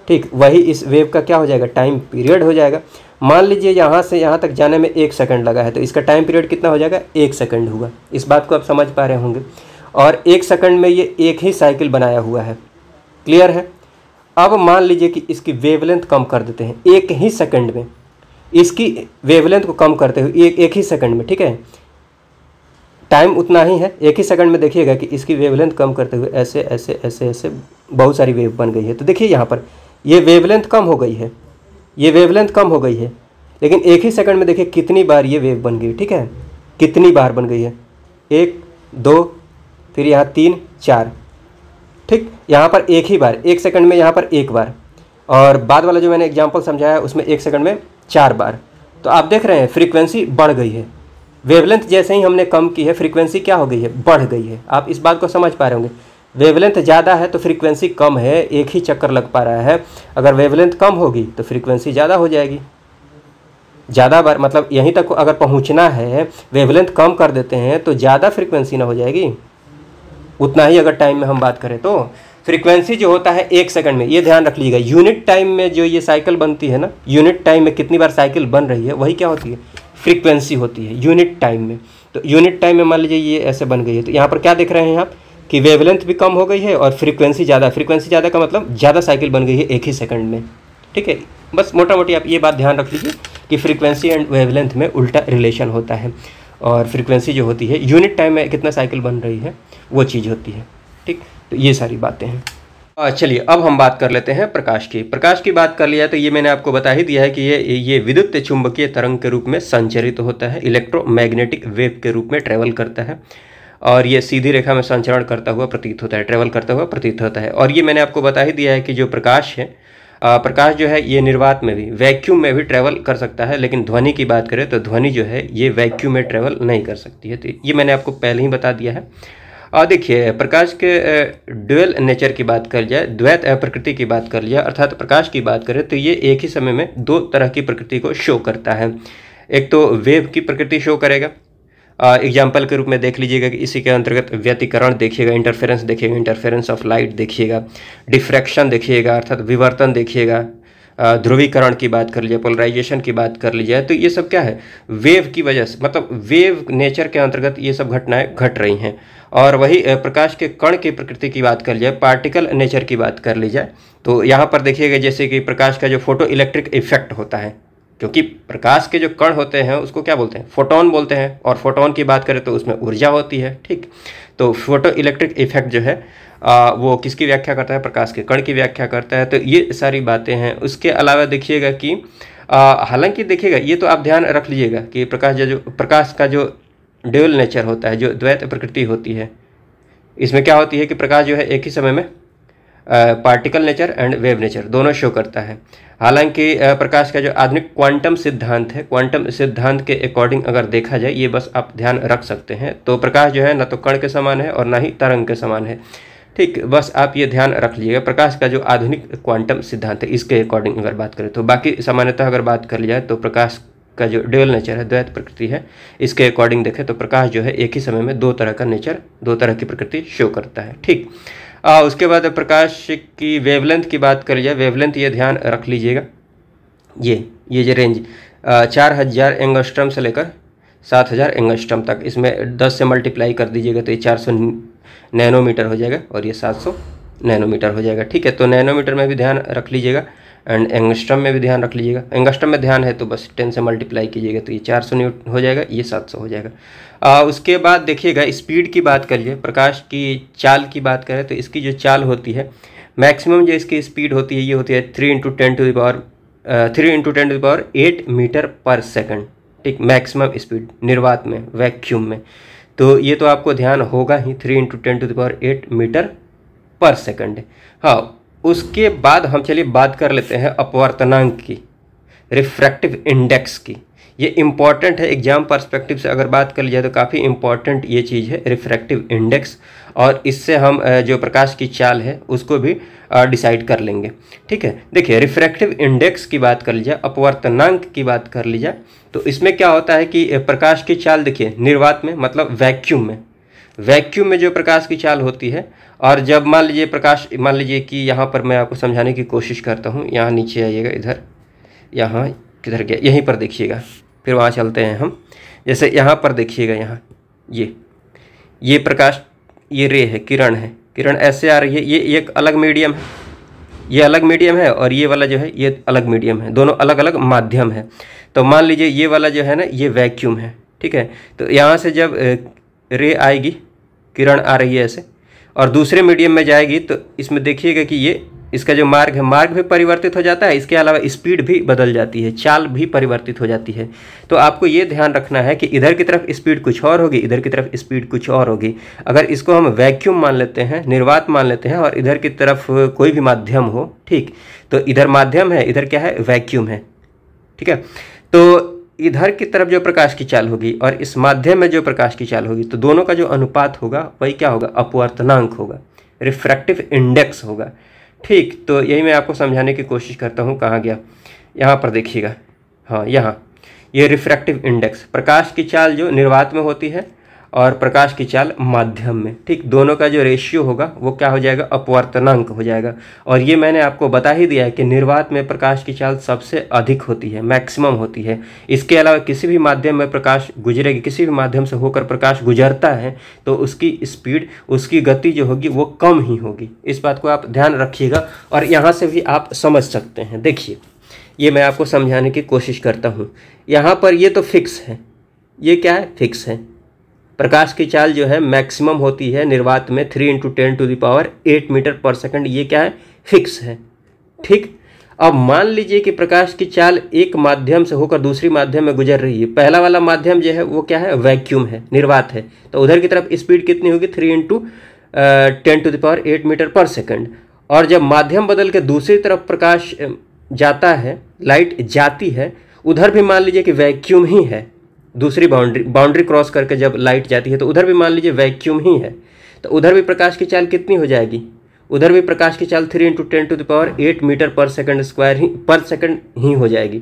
[SPEAKER 1] ठीक, वही इस वेव का क्या हो जाएगा, टाइम पीरियड हो जाएगा। मान लीजिए यहाँ से यहाँ तक जाने में 1 सेकंड लगा है, तो इसका टाइम पीरियड कितना हो जाएगा, 1 सेकंड हुआ। इस बात को आप समझ पा रहे होंगे। और 1 सेकंड में ये एक ही साइकिल बनाया हुआ है, क्लियर है। अब मान लीजिए कि इसकी वेवलेंथ कम कर देते हैं, एक ही सेकंड में इसकी वेवलेंथ को कम करते हुए, एक ही सेकंड में, ठीक है, टाइम उतना ही है, एक ही सेकंड में देखिएगा कि इसकी वेवलेंथ कम करते हुए ऐसे ऐसे ऐसे ऐसे बहुत सारी वेव बन गई है। तो देखिए यहाँ पर ये वेवलेंथ कम हो गई है, ये वेवलेंथ कम हो गई है, लेकिन एक ही सेकंड में देखिए कितनी बार ये वेव बन गई, ठीक है, कितनी बार बन गई है, 1 2 फिर यहाँ 3 4, ठीक, यहाँ पर एक ही बार, 1 सेकंड में यहाँ पर 1 बार, और बाद वाला जो मैंने एग्जांपल समझाया उसमें 1 सेकंड में 4 बार। तो आप देख रहे हैं फ्रीक्वेंसी बढ़ गई है, वेवलेंथ जैसे ही हमने कम की है फ्रीक्वेंसी क्या हो गई है, बढ़ गई है। आप इस बात को समझ पा रहे होंगे। वेवलेंथ ज़्यादा है तो फ्रीक्वेंसी कम है, एक ही चक्कर लग पा रहा है। अगर वेवलेंथ कम होगी तो फ्रीक्वेंसी ज़्यादा हो जाएगी, ज़्यादा बार, मतलब यहीं तक अगर पहुंचना है, वेवलेंथ कम कर देते हैं तो ज़्यादा फ्रीक्वेंसी ना हो जाएगी, उतना ही अगर टाइम में हम बात करें तो फ्रीक्वेंसी जो होता है 1 सेकंड में, ये ध्यान रख लीजिएगा। यूनिट टाइम में जो ये साइकिल बनती है ना, यूनिट टाइम में कितनी बार साइकिल बन रही है, वही क्या होती है, फ्रीक्वेंसी होती है यूनिट टाइम में। तो यूनिट टाइम में मान लीजिए ये ऐसे बन गई है, तो यहाँ पर क्या देख रहे हैं आप कि वेवलेंथ भी कम हो गई है और फ्रीक्वेंसी ज़्यादा। फ्रीक्वेंसी ज़्यादा का मतलब ज़्यादा साइकिल बन गई है एक ही सेकंड में, ठीक है। बस मोटा मोटी आप ये बात ध्यान रख लीजिए कि फ्रीक्वेंसी एंड वेवलेंथ में उल्टा रिलेशन होता है, और फ्रीक्वेंसी जो होती है यूनिट टाइम में कितना साइकिल बन रही है वो चीज़ होती है, ठीक। तो ये सारी बातें हैं। चलिए अब हम बात कर लेते हैं प्रकाश की। प्रकाश की बात कर लिया तो ये मैंने आपको बता ही दिया है कि ये विद्युत चुंबकीय तरंग के रूप में संचरित होता है, इलेक्ट्रोमैग्नेटिक वेव के रूप में ट्रेवल करता है, और ये सीधी रेखा में संचरण करता हुआ प्रतीत होता है, ट्रेवल करता हुआ प्रतीत होता है। और ये मैंने आपको बता ही दिया है कि जो प्रकाश है, प्रकाश जो है ये निर्वात में भी, वैक्यूम में भी ट्रेवल कर सकता है, लेकिन ध्वनि की बात करें तो ध्वनि जो है ये वैक्यूम में ट्रेवल नहीं कर सकती है। तो ये मैंने आपको पहले ही बता दिया है। देखिए, प्रकाश के ड्यूअल नेचर की बात कर जाए, द्वैत प्रकृति की बात कर लिया, अर्थात प्रकाश की बात करें तो ये एक ही समय में 2 तरह की प्रकृति को शो करता है। एक तो वेव की प्रकृति शो करेगा, एग्जाम्पल के रूप में देख लीजिएगा कि इसी के अंतर्गत व्यतिकरण देखिएगा, इंटरफेरेंस देखिएगा, इंटरफेरेंस ऑफ लाइट देखिएगा, डिफ्रैक्शन देखिएगा अर्थात विवर्तन देखिएगा, ध्रुवीकरण की बात कर लीजिए, पोलराइजेशन की बात कर लीजिए। तो ये सब क्या है, वेव की वजह से, मतलब वेव नेचर के अंतर्गत ये सब घटनाएं घट रही हैं। और वही प्रकाश के कण की प्रकृति की बात कर ली जाए, पार्टिकल नेचर की बात कर ली जाए, तो यहाँ पर देखिएगा जैसे कि प्रकाश का जो फोटो इलेक्ट्रिक इफेक्ट होता है, क्योंकि प्रकाश के जो कण होते हैं उसको क्या बोलते हैं, फोटोन बोलते हैं, और फोटोन की बात करें तो उसमें ऊर्जा होती है, ठीक। तो फोटो इलेक्ट्रिक इफेक्ट जो है वो किसकी व्याख्या करता है, प्रकाश के कण की व्याख्या करता है। तो ये सारी बातें हैं। उसके अलावा देखिएगा कि हालांकि देखिएगा, ये तो आप ध्यान रख लीजिएगा कि प्रकाश का जो ड्यूअल नेचर होता है, जो द्वैत प्रकृति होती है, इसमें क्या होती है कि प्रकाश जो है एक ही समय में particle nature and wave nature दोनों शो करता है। हालांकि प्रकाश का जो आधुनिक क्वांटम सिद्धांत है, क्वांटम सिद्धांत के अकॉर्डिंग अगर देखा जाए, ये बस आप ध्यान रख सकते हैं, तो प्रकाश जो है न तो कण के समान है और ना ही तरंग के समान है, ठीक। बस आप ये ध्यान रख लीजिएगा, प्रकाश का जो आधुनिक क्वांटम सिद्धांत है इसके अकॉर्डिंग अगर बात करें तो। बाकी सामान्यतः अगर बात कर लिया जाए तो प्रकाश का जो ड्यूअल नेचर है, द्वैत प्रकृति है, इसके अकॉर्डिंग देखें तो प्रकाश जो है एक ही समय में 2 तरह का नेचर, 2 तरह की प्रकृति शो करता है, ठीक। उसके बाद प्रकाश की वेवलेंथ की बात कर लिया, वेवलेंथ ये ध्यान रख लीजिएगा, ये जो रेंज 4000 एंगस्ट्रम से लेकर 7000 एंगस्ट्रम तक, इसमें 10 से मल्टीप्लाई कर दीजिएगा तो ये 400 नैनोमीटर हो जाएगा और ये 700 नैनोमीटर हो जाएगा, ठीक है। तो नैनोमीटर में भी ध्यान रख लीजिएगा एंड एंगस्ट्रम में भी ध्यान रख लीजिएगा। एंगस्ट्रम में ध्यान है तो बस 10 से मल्टीप्लाई कीजिएगा तो ये 400 न्यूटन हो जाएगा, ये 700 हो जाएगा। उसके बाद देखिएगा स्पीड की बात करिए, प्रकाश की चाल की बात करें तो इसकी जो चाल होती है, मैक्सिमम जो इसकी स्पीड होती है ये होती है 3 × 10⁸ 8 मीटर पर सेकंड, ठीक, मैक्सिमम स्पीड निर्वात में, वैक्यूम में। तो ये तो आपको ध्यान होगा ही, 3 × 10⁸ मीटर पर सेकंड। हाँ, उसके बाद हम चलिए बात कर लेते हैं अपवर्तनांक की, रिफ्रैक्टिव इंडेक्स की। ये इम्पॉर्टेंट है एग्जाम पर्सपेक्टिव से अगर बात कर ली जाए तो काफ़ी इम्पॉर्टेंट ये चीज़ है रिफ्रैक्टिव इंडेक्स, और इससे हम जो प्रकाश की चाल है उसको भी डिसाइड कर लेंगे। ठीक है, देखिए रिफ्रैक्टिव इंडेक्स की बात कर ली जाए, अपवर्तनांक की बात कर ली जाए, तो इसमें क्या होता है कि प्रकाश की चाल देखिए निर्वात में मतलब वैक्यूम में जो प्रकाश की चाल होती है, और जब मान लीजिए कि यहाँ पर मैं आपको समझाने की कोशिश करता हूँ, यहाँ नीचे आइएगा, इधर, यहाँ किधर गया, यहीं पर देखिएगा, फिर वहाँ चलते हैं हम। जैसे यहाँ पर देखिएगा, यहाँ ये प्रकाश, ये रे है, किरण ऐसे आ रही है, ये एक अलग मीडियम है, ये अलग मीडियम है, और ये वाला जो है ये अलग मीडियम है, दोनों अलग अलग माध्यम है। तो मान लीजिए ये वाला जो है ना ये वैक्यूम है, ठीक है। तो यहाँ से जब रे आएगी, किरण आ रही है ऐसे, और दूसरे मीडियम में जाएगी, तो इसमें देखिएगा कि ये इसका जो मार्ग भी परिवर्तित हो जाता है, इसके अलावा स्पीड भी बदल जाती है, चाल भी परिवर्तित हो जाती है। तो आपको ये ध्यान रखना है कि इधर की तरफ स्पीड कुछ और होगी, इधर की तरफ स्पीड कुछ और होगी। अगर इसको हम वैक्यूम मान लेते हैं, निर्वात मान लेते हैं, और इधर की तरफ कोई भी माध्यम हो, ठीक, तो इधर माध्यम है, इधर क्या है, वैक्यूम है, ठीक है। तो इधर की तरफ जो प्रकाश की चाल होगी और इस माध्यम में जो प्रकाश की चाल होगी, तो दोनों का जो अनुपात होगा वही क्या होगा, अपवर्तनांक होगा, रिफ्रैक्टिव इंडेक्स होगा। ठीक, तो यही मैं आपको समझाने की कोशिश करता हूँ। कहाँ गया, यहाँ पर देखिएगा, हाँ यहाँ, ये रिफ्रैक्टिव इंडेक्स, प्रकाश की चाल जो निर्वात में होती है और प्रकाश की चाल माध्यम में, ठीक, दोनों का जो रेशियो होगा वो क्या हो जाएगा, अपवर्तनांक हो जाएगा। और ये मैंने आपको बता ही दिया है कि निर्वात में प्रकाश की चाल सबसे अधिक होती है, मैक्सिमम होती है। इसके अलावा किसी भी माध्यम में प्रकाश गुजरेगी, किसी भी माध्यम से होकर प्रकाश गुजरता है, तो उसकी स्पीड, उसकी गति जो होगी वो कम ही होगी। इस बात को आप ध्यान रखिएगा, और यहाँ से भी आप समझ सकते हैं। देखिए, ये मैं आपको समझाने की कोशिश करता हूँ। यहाँ पर ये तो फिक्स है, ये क्या है, फिक्स है। प्रकाश की चाल जो है मैक्सिमम होती है निर्वात में 3 × 10⁸ मीटर पर सेकंड, ये क्या है, फिक्स है, ठीक। अब मान लीजिए कि प्रकाश की चाल एक माध्यम से होकर दूसरी माध्यम में गुजर रही है। पहला वाला माध्यम जो है वो क्या है, वैक्यूम है, निर्वात है, तो उधर की तरफ स्पीड कितनी होगी, 3 × 10⁸ मीटर पर सेकंड। और जब माध्यम बदल के दूसरी तरफ प्रकाश जाता है, लाइट जाती है, उधर भी मान लीजिए कि वैक्यूम ही है, दूसरी बाउंड्री क्रॉस करके जब लाइट जाती है, तो उधर भी मान लीजिए वैक्यूम ही है, तो उधर भी प्रकाश की चाल कितनी हो जाएगी, उधर भी प्रकाश की चाल 3 × 10⁸ मीटर पर सेकंड स्क्वायर ही हो जाएगी,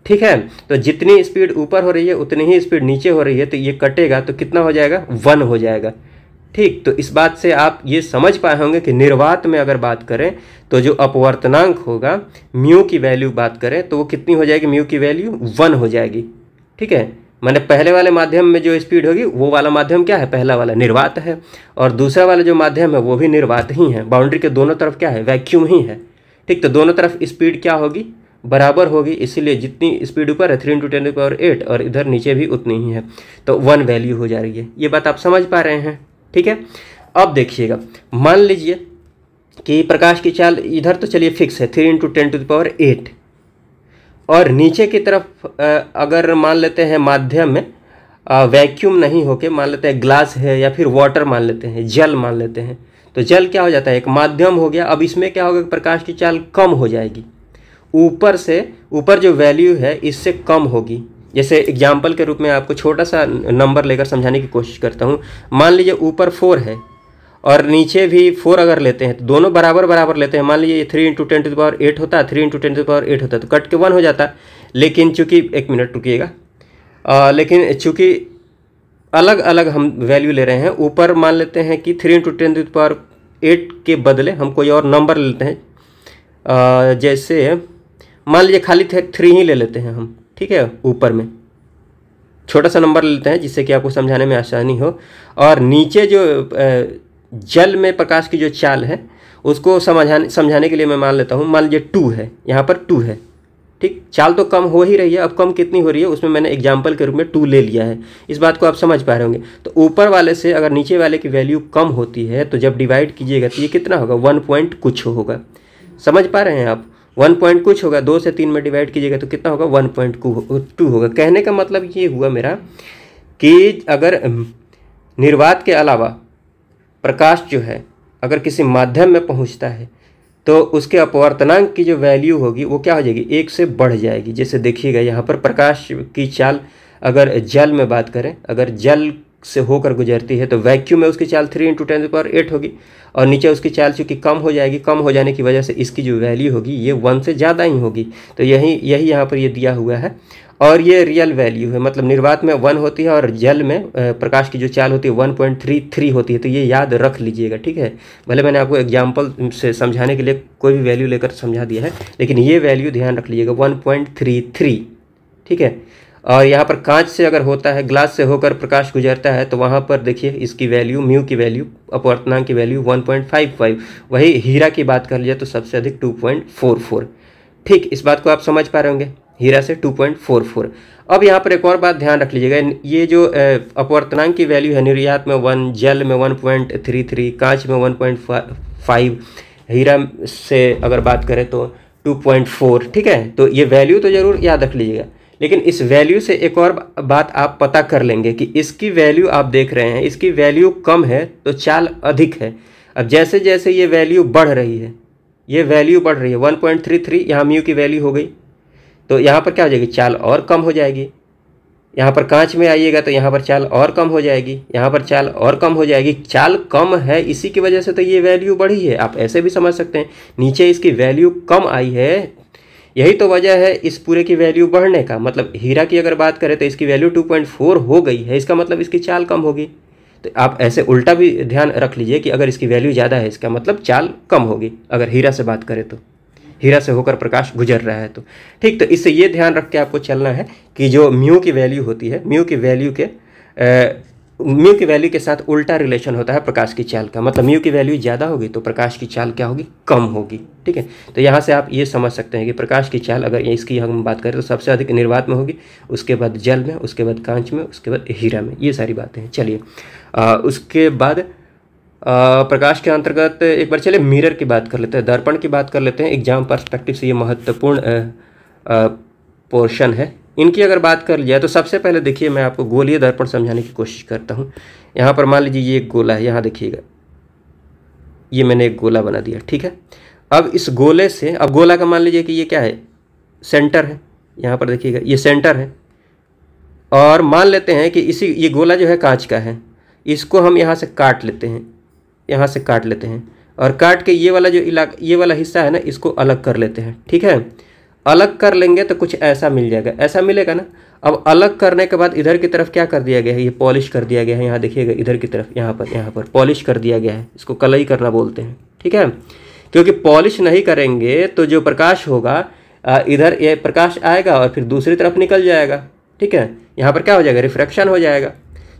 [SPEAKER 1] ठीक है। तो जितनी स्पीड ऊपर हो रही है उतनी ही स्पीड नीचे हो रही है, तो ये कटेगा तो कितना हो जाएगा, 1 हो जाएगा, ठीक। तो इस बात से आप ये समझ पाए होंगे कि निर्वात में अगर बात करें तो जो अपवर्तनांक होगा, म्यू की वैल्यू बात करें तो वो कितनी हो जाएगी, म्यू की वैल्यू 1 हो जाएगी, ठीक है। मैंने पहले वाले माध्यम में जो स्पीड होगी वो वाला माध्यम क्या है, पहला वाला निर्वात है, और दूसरा वाला जो माध्यम है वो भी निर्वात ही है, बाउंड्री के दोनों तरफ क्या है, वैक्यूम ही है, ठीक। तो दोनों तरफ स्पीड क्या होगी, बराबर होगी, इसीलिए जितनी स्पीड ऊपर है 3 × 10⁸ और इधर नीचे भी उतनी ही है, तो 1 वैल्यू हो जा रही है। ये बात आप समझ पा रहे हैं, ठीक है। अब देखिएगा, मान लीजिए कि प्रकाश की चाल इधर तो चलिए फिक्स है 3 × 10⁸, और नीचे की तरफ अगर मान लेते हैं माध्यम में वैक्यूम नहीं होके मान लेते हैं ग्लास है, या फिर वाटर मान लेते हैं, जल मान लेते हैं, तो जल क्या हो जाता है, एक माध्यम हो गया। अब इसमें क्या होगा, प्रकाश की चाल कम हो जाएगी, ऊपर जो वैल्यू है इससे कम होगी। जैसे एग्जाम्पल के रूप में आपको छोटा सा नंबर लेकर समझाने की कोशिश करता हूँ। मान लीजिए ऊपर 4 है और नीचे भी 4 अगर लेते हैं तो दोनों बराबर लेते हैं। मान लीजिए ये 3 × 10⁸ होता है, 3 × 10⁸ होता है, तो कट के 1 हो जाता है। लेकिन चूंकि, एक मिनट रुकिएगा, लेकिन चूंकि अलग अलग हम वैल्यू ले रहे हैं, ऊपर मान लेते हैं कि 3 × 10⁸ के बदले हम कोई और नंबर लेते हैं। जैसे मान लीजिए खाली 3 ही ले लेते हैं हम, ठीक है, ऊपर में छोटा सा नंबर लेते हैं जिससे कि आपको समझाने में आसानी हो। और नीचे जो जल में प्रकाश की जो चाल है उसको समझाने के लिए मैं मान लेता हूँ, मान लीजिए 2 है, यहाँ पर 2 है, ठीक। चाल तो कम हो ही रही है, अब कम कितनी हो रही है उसमें मैंने एग्जाम्पल के रूप में 2 ले लिया है। इस बात को आप समझ पा रहे होंगे। तो ऊपर वाले से अगर नीचे वाले की वैल्यू कम होती है तो जब डिवाइड कीजिएगा तो ये कितना होगा, 1 पॉइंट कुछ होगा। समझ पा रहे हैं आप, 1 पॉइंट कुछ होगा, 2 से 3 में डिवाइड कीजिएगा तो कितना होगा, 1.2 होगा। कहने का मतलब ये हुआ मेरा कि अगर निर्वात के अलावा प्रकाश जो है अगर किसी माध्यम में पहुंचता है तो उसके अपवर्तनांक की जो वैल्यू होगी वो क्या हो जाएगी, 1 से बढ़ जाएगी। जैसे देखिएगा यहाँ पर प्रकाश की चाल अगर जल में बात करें, अगर जल से होकर गुजरती है तो वैक्यूम में उसकी चाल 3 × 10⁸ होगी, और नीचे उसकी चाल चूँकि कम हो जाएगी, कम हो जाने की वजह से इसकी जो वैल्यू होगी ये 1 से ज़्यादा ही होगी। तो यही यहाँ पर ये दिया हुआ है, और ये रियल वैल्यू है, मतलब निर्वात में 1 होती है और जल में प्रकाश की जो चाल होती है 1.33 होती है। तो ये याद रख लीजिएगा, ठीक है। भले मैंने आपको एग्जाम्पल से समझाने के लिए कोई भी वैल्यू लेकर समझा दिया है, लेकिन ये वैल्यू ध्यान रख लीजिएगा 1.33, ठीक है। और यहाँ पर कांच से अगर होता है, ग्लास से होकर प्रकाश गुजरता है तो वहाँ पर देखिए इसकी वैल्यू, म्यू की वैल्यू, अपवर्तनांक की वैल्यू 1.55। वही हीरा की बात कर लिया तो सबसे अधिक 2.44। ठीक, इस बात को आप समझ पा रहे होंगे, हीरा से 2.44। अब यहाँ पर एक और बात ध्यान रख लीजिएगा, ये जो अपवर्तनांक की वैल्यू है, निर्यात में 1, जल में 1.33, कांच में 1.5, हीरा से अगर बात करें तो 2.4, ठीक है। तो ये वैल्यू तो ज़रूर याद रख लीजिएगा, लेकिन इस वैल्यू से एक और बात आप पता कर लेंगे कि इसकी वैल्यू आप देख रहे हैं, इसकी वैल्यू कम है तो चाल अधिक है। अब जैसे जैसे ये वैल्यू बढ़ रही है, ये वैल्यू बढ़ रही है 1.33, यहाँ म्यू की वैल्यू हो गई, तो यहाँ पर क्या हो जाएगी, चाल और कम हो जाएगी। यहाँ पर कांच में आइएगा तो यहाँ पर चाल और कम हो जाएगी, यहाँ पर चाल और कम हो जाएगी। चाल कम है इसी की वजह से तो ये वैल्यू बढ़ी है। आप ऐसे भी समझ सकते हैं, नीचे इसकी वैल्यू कम आई है, यही तो वजह है इस पूरे की वैल्यू बढ़ने का। मतलब हीरा की अगर बात करें तो इसकी वैल्यू 2.4 हो गई है, इसका मतलब इसकी चाल कम होगी। तो आप ऐसे उल्टा भी ध्यान रख लीजिए कि अगर इसकी वैल्यू ज़्यादा है इसका मतलब चाल कम होगी, अगर हीरा से बात करें तो, हीरा से होकर प्रकाश गुजर रहा है तो। ठीक, तो इससे ये ध्यान रख के आपको चलना है कि जो म्यू की वैल्यू होती है, म्यू की वैल्यू के साथ उल्टा रिलेशन होता है प्रकाश की चाल का। मतलब म्यू की वैल्यू ज़्यादा होगी तो प्रकाश की चाल क्या होगी, कम होगी। ठीक है, तो यहाँ से आप ये समझ सकते हैं कि प्रकाश की चाल अगर इसकी हम बात करें तो सबसे अधिक निर्वात में होगी, उसके बाद जल में, उसके बाद कांच में, उसके बाद हीरा में। ये सारी बातें हैं। चलिए उसके बाद प्रकाश के अंतर्गत एक बार चलिए मिरर की बात कर लेते हैं, दर्पण की बात कर लेते हैं। एग्जाम पर्सपेक्टिव से ये महत्वपूर्ण पोर्शन है। इनकी अगर बात कर लिया तो सबसे पहले देखिए मैं आपको गोलीय दर्पण समझाने की कोशिश करता हूँ। यहाँ पर मान लीजिए ये एक गोला है, यहाँ देखिएगा ये मैंने एक गोला बना दिया, ठीक है। अब इस गोले से, अब गोला का मान लीजिए कि ये क्या है, सेंटर है, यहाँ पर देखिएगा ये सेंटर है, और मान लेते हैं कि ये गोला जो है कांच का है, इसको हम यहाँ से काट लेते हैं, यहाँ से काट लेते हैं, और काट के ये वाला जो ये वाला हिस्सा है ना, इसको अलग कर लेते हैं। ठीक है, अलग कर लेंगे तो कुछ ऐसा मिल जाएगा, ऐसा मिलेगा ना। अब अलग करने के बाद इधर की तरफ क्या कर दिया गया है, ये पॉलिश कर दिया गया है। यहाँ देखिएगा इधर की तरफ, यहाँ पर पॉलिश कर दिया गया है, इसको कलई करना बोलते हैं। ठीक है, क्योंकि पॉलिश नहीं करेंगे तो जो प्रकाश होगा इधर ये प्रकाश आएगा और फिर दूसरी तरफ निकल जाएगा। ठीक है, यहाँ पर क्या हो जाएगा, रिफ्रैक्शन हो जाएगा।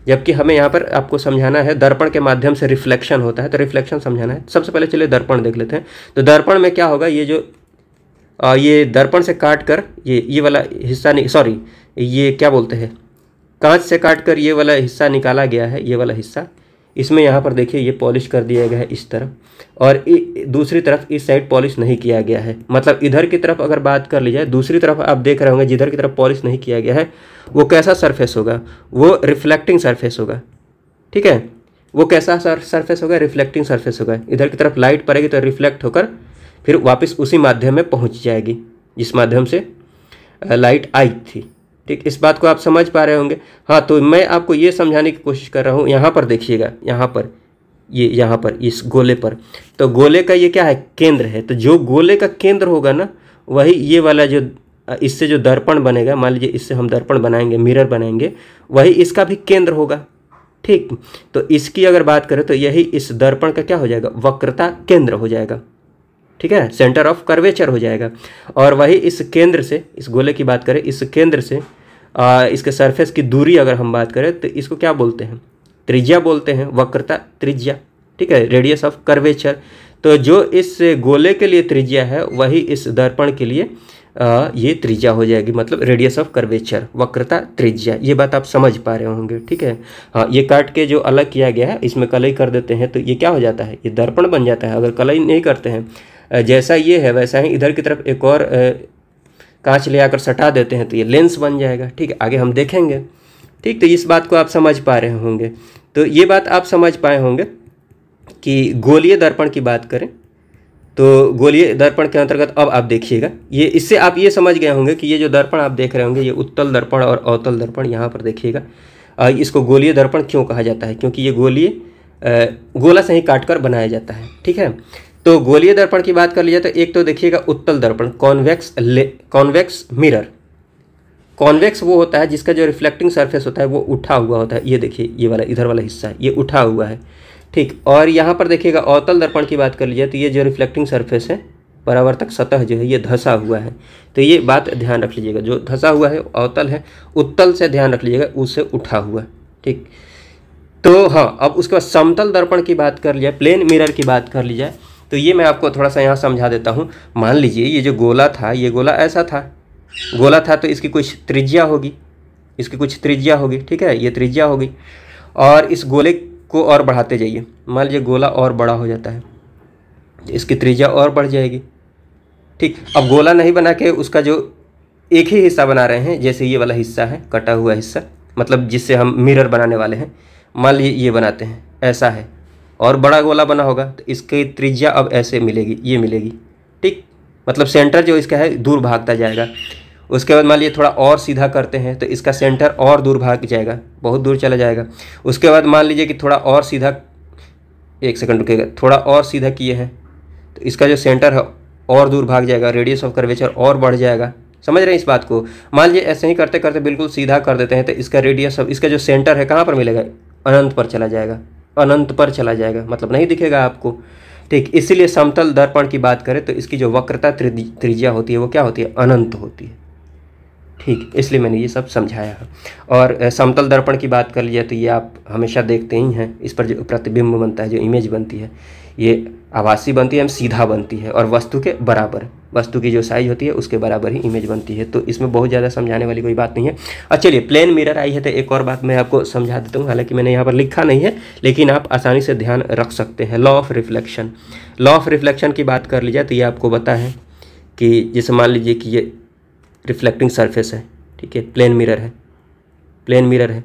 [SPEAKER 1] जबकि हमें यहाँ पर आपको समझाना है दर्पण के माध्यम से रिफ्लेक्शन होता है, तो रिफ्लेक्शन समझाना है। सबसे पहले चलिए दर्पण देख लेते हैं। तो दर्पण में क्या होगा, ये जो ये दर्पण से काट कर ये वाला हिस्सा सॉरी ये क्या बोलते हैं, कांच से काट कर ये वाला हिस्सा निकाला गया है, ये वाला हिस्सा। इसमें यहाँ पर देखिए ये पॉलिश कर दिया गया है इस तरफ, और दूसरी तरफ इस साइड पॉलिश नहीं किया गया है। मतलब इधर की तरफ अगर बात कर ली जाए, दूसरी तरफ आप देख रहे होंगे जिधर की तरफ पॉलिश नहीं किया गया है वो कैसा सरफेस होगा, वो रिफ्लेक्टिंग सरफेस होगा। ठीक है, वो कैसा सरफेस होगा, रिफ्लेक्टिंग सरफेस होगा। इधर की तरफ लाइट पड़ेगी तो रिफ्लेक्ट होकर फिर वापस उसी माध्यम में पहुंच जाएगी जिस माध्यम से लाइट आई थी। ठीक, इस बात को आप समझ पा रहे होंगे। हाँ, तो मैं आपको ये समझाने की कोशिश कर रहा हूँ। यहाँ पर देखिएगा, यहाँ पर इस गोले पर, तो गोले का ये क्या है, केंद्र है। तो जो गोले का केंद्र होगा ना, वही ये वाला जो इससे जो दर्पण बनेगा, मान लीजिए इससे हम दर्पण बनाएंगे, मिरर बनाएंगे, वही इसका भी केंद्र होगा। ठीक, तो इसकी अगर बात करें तो यही इस दर्पण का क्या हो जाएगा, वक्रता केंद्र हो जाएगा। ठीक है, सेंटर ऑफ कर्वेचर हो जाएगा। और वही इस केंद्र से, इस गोले की बात करें, इस केंद्र से इसके सरफेस की दूरी अगर हम बात करें तो इसको क्या बोलते हैं, त्रिज्या बोलते हैं, वक्रता त्रिज्या। ठीक है, रेडियस ऑफ कर्वेचर। तो जो इस गोले के लिए त्रिज्या है वही इस दर्पण के लिए ये त्रिज्या हो जाएगी, मतलब रेडियस ऑफ कर्वेचर, वक्रता त्रिज्या। ये बात आप समझ पा रहे होंगे। ठीक है, हाँ, ये काट के जो अलग किया गया है इसमें कलई कर देते हैं तो ये क्या हो जाता है, ये दर्पण बन जाता है। अगर कलई नहीं करते हैं जैसा ये है वैसा ही इधर की तरफ एक और कांच ले आकर सटा देते हैं तो ये लेंस बन जाएगा। ठीक है, आगे हम देखेंगे। ठीक, तो इस बात को आप समझ पा रहे होंगे। तो ये बात आप समझ पाए होंगे कि गोलीय दर्पण की बात करें तो गोलीय दर्पण के अंतर्गत अब आप देखिएगा, ये इससे आप ये समझ गए होंगे कि ये जो दर्पण आप देख रहे होंगे ये उत्तल दर्पण और अवतल दर्पण। यहाँ पर देखिएगा, इसको गोलीय दर्पण क्यों कहा जाता है, क्योंकि ये गोलीय गोला से ही काट कर बनाया जाता है। ठीक है, तो गोलीय दर्पण की बात कर लीजिए तो एक तो देखिएगा उत्तल दर्पण, कॉन्वेक्स मिरर। कॉन्वेक्स वो होता है जिसका जो रिफ्लेक्टिंग सरफेस होता है वो उठा हुआ होता है। ये देखिए, ये वाला इधर वाला हिस्सा है, ये उठा हुआ है। ठीक, और यहाँ पर देखिएगा अवतल दर्पण की बात कर लीजिए तो ये जो रिफ्लेक्टिंग सरफेस है, परावर्तक सतह जो है ये धंसा हुआ है। तो ये बात ध्यान रख लीजिएगा, जो धंसा हुआ है अवतल है, उत्तल से ध्यान रख लीजिएगा उससे उठा हुआ। ठीक, तो हाँ, अब उसके बाद समतल दर्पण की बात कर लिया, प्लेन मिरर की बात कर ली जाए तो ये मैं आपको थोड़ा सा यहाँ समझा देता हूँ। मान लीजिए ये जो गोला था, ये गोला ऐसा था, गोला था तो इसकी कुछ त्रिज्या होगी, इसकी कुछ त्रिज्या होगी। ठीक है, ये त्रिज्या होगी और इस गोले को और बढ़ाते जाइए। मान लीजिए गोला और बड़ा हो जाता है, इसकी त्रिज्या और बढ़ जाएगी। ठीक, अब गोला नहीं बना के उसका जो एक ही हिस्सा बना रहे हैं, जैसे ये वाला हिस्सा है कटा हुआ हिस्सा, मतलब जिससे हम मिरर बनाने वाले हैं, मान लीजिए ये बनाते हैं, ऐसा है और बड़ा गोला बना होगा तो इसकी त्रिज्या अब ऐसे मिलेगी, ये मिलेगी। ठीक, मतलब सेंटर जो इसका है दूर भागता जाएगा। उसके बाद मान लीजिए थोड़ा और सीधा करते हैं तो इसका सेंटर और दूर भाग जाएगा, बहुत दूर चला जाएगा। उसके बाद मान लीजिए कि थोड़ा और सीधा, एक सेकंड रुकेगा, थोड़ा और सीधा किए हैं तो इसका जो सेंटर है और दूर भाग जाएगा, रेडियस ऑफ कर्वेचर और बढ़ जाएगा। समझ रहे हैं इस बात को। मान लीजिए ऐसे ही करते करते बिल्कुल सीधा कर देते हैं तो इसका रेडियस ऑफ, इसका जो सेंटर है कहाँ पर मिलेगा, अनंत पर चला जाएगा, अनंत पर चला जाएगा, मतलब नहीं दिखेगा आपको। ठीक, इसीलिए समतल दर्पण की बात करें तो इसकी जो वक्रता त्रिज्या होती है वो क्या होती है, अनंत होती है। ठीक, इसलिए मैंने ये सब समझाया है। और समतल दर्पण की बात कर लिया तो ये आप हमेशा देखते ही हैं, इस पर जो प्रतिबिंब बनता है, जो इमेज बनती है, ये आभासी बनती है, सीधा बनती है और वस्तु के बराबर, वस्तु की जो साइज होती है उसके बराबर ही इमेज बनती है। तो इसमें बहुत ज़्यादा समझाने वाली कोई बात नहीं है। और चलिए, प्लेन मिरर आई है तो एक और बात मैं आपको समझा देता हूँ, हालांकि मैंने यहाँ पर लिखा नहीं है लेकिन आप आसानी से ध्यान रख सकते हैं। Law of reflection, law of reflection की बात कर ली जाए तो ये आपको पता है कि जैसे मान लीजिए कि ये रिफ्लेक्टिंग सरफेस है, ठीक है, प्लेन मिरर है, प्लेन मिरर है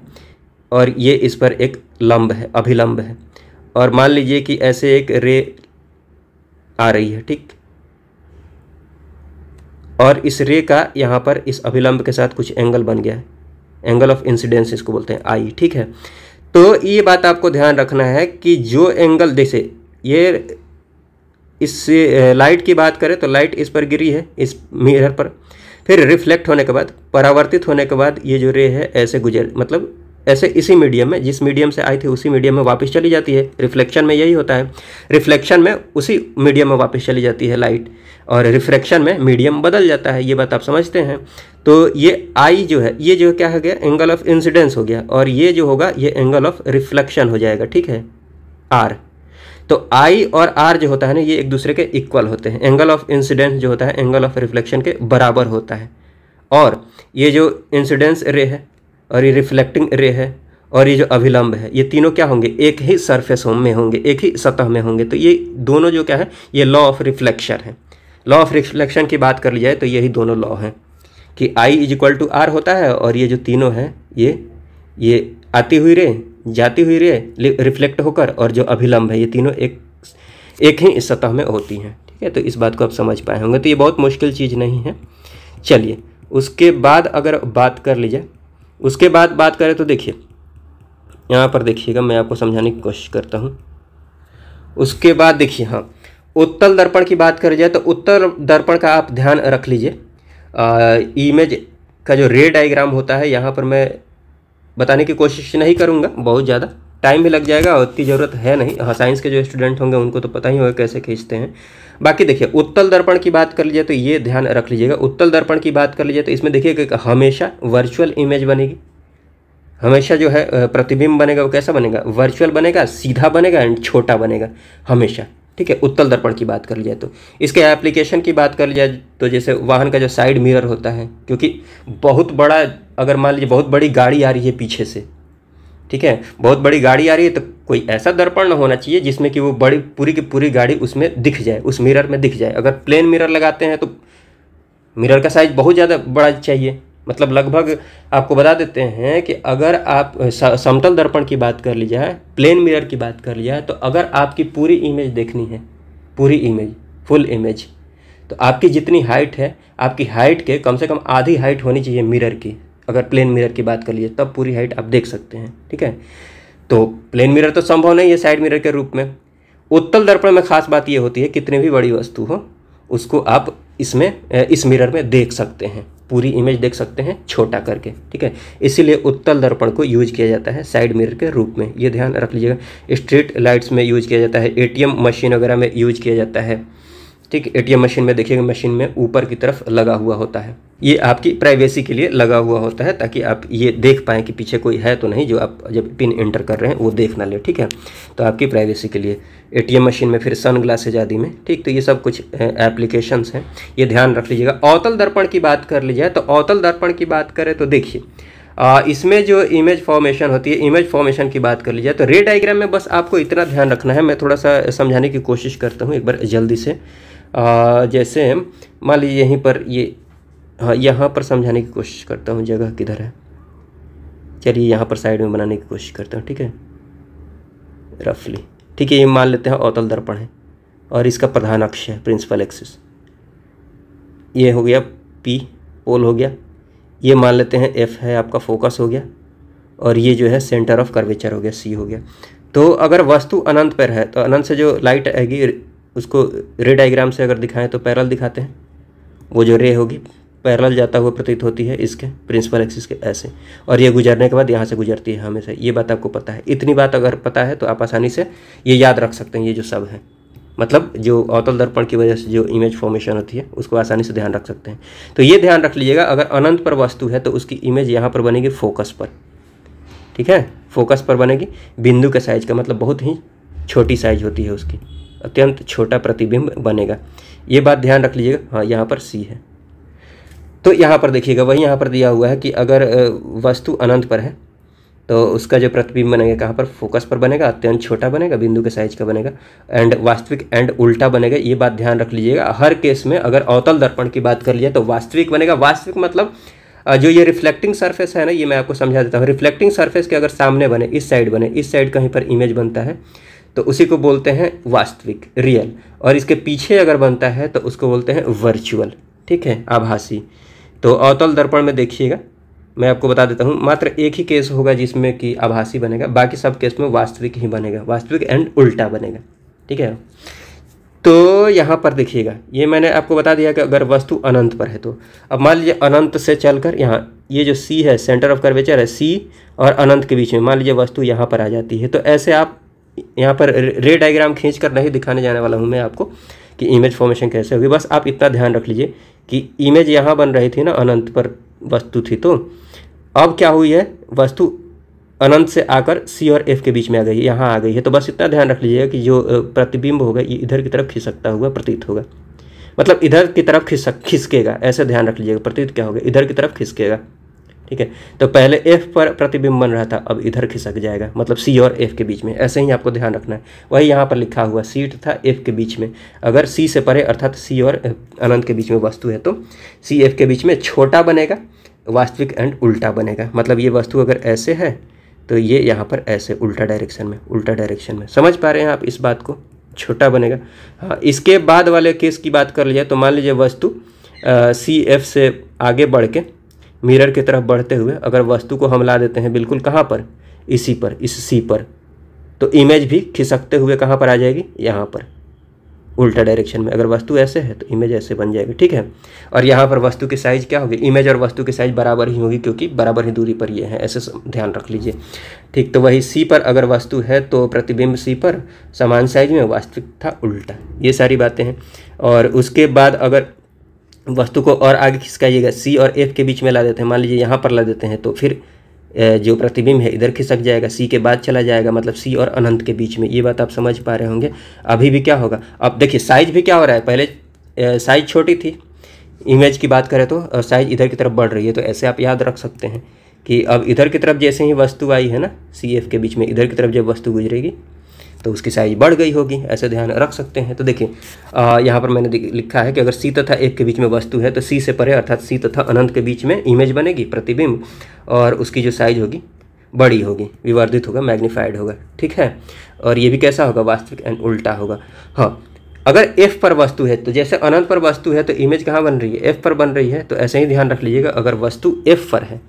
[SPEAKER 1] और ये इस पर एक लंब है, अभिलंब है, और मान लीजिए कि ऐसे एक रे आ रही है। ठीक, और इस रे का यहाँ पर इस अभिलंब के साथ कुछ एंगल बन गया है, एंगल ऑफ इंसिडेंस इसको बोलते हैं, आई। ठीक है, तो ये बात आपको ध्यान रखना है कि जो एंगल, जैसे ये इस लाइट की बात करें तो लाइट इस पर गिरी है, इस मिरर पर, फिर रिफ्लेक्ट होने के बाद, परावर्तित होने के बाद ये जो रे है ऐसे गुजर, मतलब ऐसे इसी मीडियम में, जिस मीडियम से आई थी उसी मीडियम में वापस चली जाती है। रिफ्लेक्शन में यही होता है, रिफ्लेक्शन में उसी मीडियम में वापस चली जाती है लाइट, और रिफ्रैक्शन में मीडियम बदल जाता है। ये बात आप समझते हैं। तो ये आई जो है, ये जो क्या हो गया, एंगल ऑफ इंसिडेंस हो गया, और ये जो होगा ये एंगल ऑफ रिफ्लेक्शन हो जाएगा। ठीक है, आर। तो आई और आर जो होता है ना, ये एक दूसरे के इक्वल होते हैं। एंगल ऑफ इंसिडेंस जो होता है एंगल ऑफ रिफ्लेक्शन के बराबर होता है। और ये जो इंसिडेंस रे है और ये रिफ्लेक्टिंग रे है और ये जो अभिलंब है, ये तीनों क्या होंगे, एक ही सरफेस में होंगे, एक ही सतह में होंगे। तो ये दोनों जो क्या है, ये लॉ ऑफ रिफ्लेक्शन है। लॉ ऑफ रिफ्लेक्शन की बात कर ली जाए तो यही दोनों लॉ हैं कि I is equal to are होता है, और ये जो तीनों हैं ये आती हुई रे, जाती हुई रे, रिफ्लेक्ट होकर, और जो अभिलंब है, ये तीनों एक ही सतह में होती हैं। ठीक है, तो इस बात को आप समझ पाए होंगे। तो ये बहुत मुश्किल चीज़ नहीं है। चलिए, उसके बाद अगर बात कर लीजिए, उसके बाद बात करें तो देखिए यहाँ पर देखिएगा, मैं आपको समझाने की कोशिश करता हूँ। उसके बाद देखिए, हाँ, उत्तल दर्पण की बात करी जाए तो उत्तल दर्पण का आप ध्यान रख लीजिए। इमेज का जो रे डायग्राम होता है, यहाँ पर मैं बताने की कोशिश नहीं करूँगा, बहुत ज़्यादा टाइम भी लग जाएगा और इतनी ज़रूरत है नहीं। हाँ, साइंस के जो स्टूडेंट होंगे उनको तो पता ही होगा कैसे खींचते हैं। बाकी देखिए, उत्तल दर्पण की बात कर लीजिए तो ये ध्यान रख लीजिएगा। उत्तल दर्पण की बात कर लीजिए तो इसमें देखिएगा हमेशा वर्चुअल इमेज बनेगी। हमेशा जो है प्रतिबिंब बनेगा वो कैसा बनेगा, वर्चुअल बनेगा, सीधा बनेगा एंड छोटा बनेगा हमेशा। ठीक है, उत्तल दर्पण की बात कर ली जाए तो इसके एप्लीकेशन की बात कर ली जाए तो जैसे वाहन का जो साइड मिरर होता है, क्योंकि बहुत बड़ा, अगर मान लीजिए बहुत बड़ी गाड़ी आ रही है पीछे से, ठीक है। बहुत बड़ी गाड़ी आ रही है तो कोई ऐसा दर्पण ना होना चाहिए जिसमें कि वो बड़ी पूरी की पूरी गाड़ी उसमें दिख जाए, उस मिरर में दिख जाए। अगर प्लेन मिरर लगाते हैं तो मिरर का साइज बहुत ज़्यादा बड़ा चाहिए। मतलब लगभग आपको बता देते हैं कि अगर आप समतल दर्पण की बात कर ली जाए, प्लेन मिरर की बात कर ली जाए, तो अगर आपकी पूरी इमेज देखनी है, पूरी इमेज, फुल इमेज, तो आपकी जितनी हाइट है, आपकी हाइट के कम से कम आधी हाइट होनी चाहिए मिरर की। अगर प्लेन मिरर की बात कर लीजिए तब पूरी हाइट आप देख सकते हैं, ठीक है। तो प्लेन मिरर तो संभव नहीं है साइड मिरर के रूप में। उत्तल दर्पण में खास बात ये होती है कितनी भी बड़ी वस्तु हो उसको आप इसमें इस मिरर में देख सकते हैं, पूरी इमेज देख सकते हैं छोटा करके, ठीक है। इसीलिए उत्तल दर्पण को यूज किया जाता है साइड मिरर के रूप में, ये ध्यान रख लीजिएगा। स्ट्रीट लाइट्स में यूज किया जाता है, एटीएम मशीन वगैरह में यूज किया जाता है, ठीक। एटीएम मशीन में देखिएगा, मशीन में ऊपर की तरफ लगा हुआ होता है। ये आपकी प्राइवेसी के लिए लगा हुआ होता है ताकि आप ये देख पाएँ कि पीछे कोई है तो नहीं, जो आप जब पिन एंटर कर रहे हैं वो देख ना ले, ठीक है। तो आपकी प्राइवेसी के लिए एटीएम मशीन में, फिर सन ग्लासेज आदि में, ठीक। तो ये सब कुछ एप्लीकेशंस हैं, ये ध्यान रख लीजिएगा। अवतल दर्पण की बात कर ली जाए तो अवतल दर्पण की बात करें तो देखिए इसमें जो इमेज फॉर्मेशन होती है, इमेज फॉर्मेशन की बात कर ली जाए तो रे डायग्राम में बस आपको इतना ध्यान रखना है। मैं थोड़ा सा समझाने की कोशिश करता हूँ एक बार जल्दी से। जैसे मान लीजिए यहीं पर ये, हाँ यहाँ पर समझाने की कोशिश करता हूँ, जगह किधर है, चलिए यहाँ पर साइड में बनाने की कोशिश करता हूँ, ठीक है, रफली, ठीक है। ये मान लेते हैं अवतल दर्पण है और इसका प्रधान अक्ष है, प्रिंसिपल एक्सिस, ये हो गया पी, पोल हो गया। ये मान लेते हैं एफ है आपका फोकस हो गया, और ये जो है सेंटर ऑफ कर्वेचर हो गया, सी हो गया। तो अगर वस्तु अनंत पर है तो अनंत से जो लाइट आएगी उसको रे डायग्राम से अगर दिखाएं तो पैरेलल दिखाते हैं, वो जो रे होगी पैरेलल जाता हुआ प्रतीत होती है इसके प्रिंसिपल एक्सिस के ऐसे, और ये गुजरने के बाद यहाँ से गुजरती है हमेशा। ये बात आपको पता है, इतनी बात अगर पता है तो आप आसानी से ये याद रख सकते हैं। ये जो सब है मतलब जो अवतल दर्पण की वजह से जो इमेज फॉर्मेशन होती है उसको आसानी से ध्यान रख सकते हैं। तो ये ध्यान रख लीजिएगा, अगर अनंत पर वस्तु है तो उसकी इमेज यहाँ पर बनेगी फोकस पर, ठीक है, फोकस पर बनेगी। बिंदु के साइज का मतलब बहुत ही छोटी साइज होती है उसकी, अत्यंत छोटा प्रतिबिंब बनेगा। ये बात ध्यान रख लीजिएगा। हाँ यहाँ पर सी है, तो यहाँ पर देखिएगा वही यहाँ पर दिया हुआ है कि अगर वस्तु अनंत पर है तो उसका जो प्रतिबिंब बनेगा कहाँ पर, फोकस पर बनेगा, अत्यंत छोटा बनेगा, बिंदु के साइज का बनेगा, एंड वास्तविक एंड उल्टा बनेगा। ये बात ध्यान रख लीजिएगा। हर केस में अगर अवतल दर्पण की बात कर लिया तो वास्तविक बनेगा। वास्तविक मतलब जो ये रिफ्लेक्टिंग सरफेस है ना, ये मैं आपको समझा देता हूँ। रिफ्लेक्टिंग सरफेस के अगर सामने बने, इस साइड बने, इस साइड कहीं पर इमेज बनता है तो उसी को बोलते हैं वास्तविक, रियल, और इसके पीछे अगर बनता है तो उसको बोलते हैं वर्चुअल, ठीक है, आभासी। तो अवतल दर्पण में देखिएगा, मैं आपको बता देता हूँ, मात्र एक ही केस होगा जिसमें कि आभासी बनेगा, बाकी सब केस में वास्तविक ही बनेगा, वास्तविक एंड उल्टा बनेगा, ठीक है। तो यहाँ पर देखिएगा, ये मैंने आपको बता दिया कि अगर वस्तु अनंत पर है तो अब मान लीजिए अनंत से चलकर यहाँ ये जो सी है, सेंटर ऑफ कर्वेचर है, सी और अनंत के बीच में मान लीजिए वस्तु यहाँ पर आ जाती है। तो ऐसे आप यहाँ पर रे डायग्राम खींच कर नहीं दिखाने जाने वाला हूँ मैं आपको कि इमेज फॉर्मेशन कैसे होगी, बस आप इतना ध्यान रख लीजिए कि इमेज यहाँ बन रही थी ना, अनंत पर वस्तु थी, तो अब क्या हुई है, वस्तु अनंत से आकर सी और एफ के बीच में आ गई है, यहाँ आ गई है। तो बस इतना ध्यान रख लीजिएगा कि जो प्रतिबिंब होगा ये इधर की तरफ खिसकता हुआ प्रतीत होगा, मतलब इधर की तरफ खिसकेगा, ऐसे ध्यान रख लीजिएगा। प्रतीत क्या होगा, इधर की तरफ खिसकेगा, ठीक है। तो पहले एफ पर प्रतिबिंब बन रहा था, अब इधर खिसक जाएगा, मतलब सी और एफ के बीच में, ऐसे ही आपको ध्यान रखना है। वही यहाँ पर लिखा हुआ सी था एफ के बीच में, अगर सी से परे अर्थात सी और अनंत के बीच में वस्तु है तो सी एफ के बीच में छोटा बनेगा, वास्तविक एंड उल्टा बनेगा। मतलब ये वस्तु अगर ऐसे है तो ये यहाँ पर ऐसे उल्टा डायरेक्शन में, उल्टा डायरेक्शन में, समझ पा रहे हैं आप इस बात को, छोटा बनेगा। हाँ, इसके बाद वाले केस की बात कर लिया तो मान लीजिए वस्तु सी एफ से आगे बढ़ के मिरर की तरफ बढ़ते हुए अगर वस्तु को हम ला देते हैं बिल्कुल कहाँ पर, इसी पर, इस सी पर, तो इमेज भी खिसकते हुए कहाँ पर आ जाएगी, यहाँ पर उल्टा डायरेक्शन में। अगर वस्तु ऐसे है तो इमेज ऐसे बन जाएगी, ठीक है। और यहाँ पर वस्तु की साइज क्या होगी, इमेज और वस्तु की साइज बराबर ही होगी क्योंकि बराबर ही दूरी पर ये है, ऐसे ध्यान रख लीजिए, ठीक। तो वही सी पर अगर वस्तु है तो प्रतिबिंब सी पर समान साइज में, वास्तविक था उल्टा, ये सारी बातें हैं। और उसके बाद अगर वस्तु को और आगे खिसकाइएगा, सी और एफ के बीच में ला देते हैं, मान लीजिए यहाँ पर ला देते हैं, तो फिर जो प्रतिबिंब है इधर खिसक जाएगा, सी के बाद चला जाएगा, मतलब सी और अनंत के बीच में। ये बात आप समझ पा रहे होंगे। अभी भी क्या होगा, अब देखिए साइज भी क्या हो रहा है, पहले साइज छोटी थी, इमेज की बात करें तो साइज इधर की तरफ बढ़ रही है, तो ऐसे आप याद रख सकते हैं कि अब इधर की तरफ जैसे ही वस्तु आई है ना, सी एफ के बीच में इधर की तरफ जब वस्तु गुजरेगी तो उसकी साइज बढ़ गई होगी, ऐसे ध्यान रख सकते हैं। तो देखिए यहाँ पर मैंने लिखा है कि अगर सी तथा एफ के बीच में वस्तु है तो सी से परे अर्थात सी तथा अनंत के बीच में इमेज बनेगी, प्रतिबिंब, और उसकी जो साइज होगी बड़ी होगी, विवर्धित होगा, मैग्नीफाइड होगा, ठीक है। और ये भी कैसा होगा, वास्तविक एंड उल्टा होगा। हाँ, अगर एफ पर वस्तु है तो जैसे अनंत पर वस्तु है तो इमेज कहाँ बन रही है, एफ पर बन रही है, तो ऐसे ही ध्यान रख लीजिएगा अगर वस्तु एफ पर है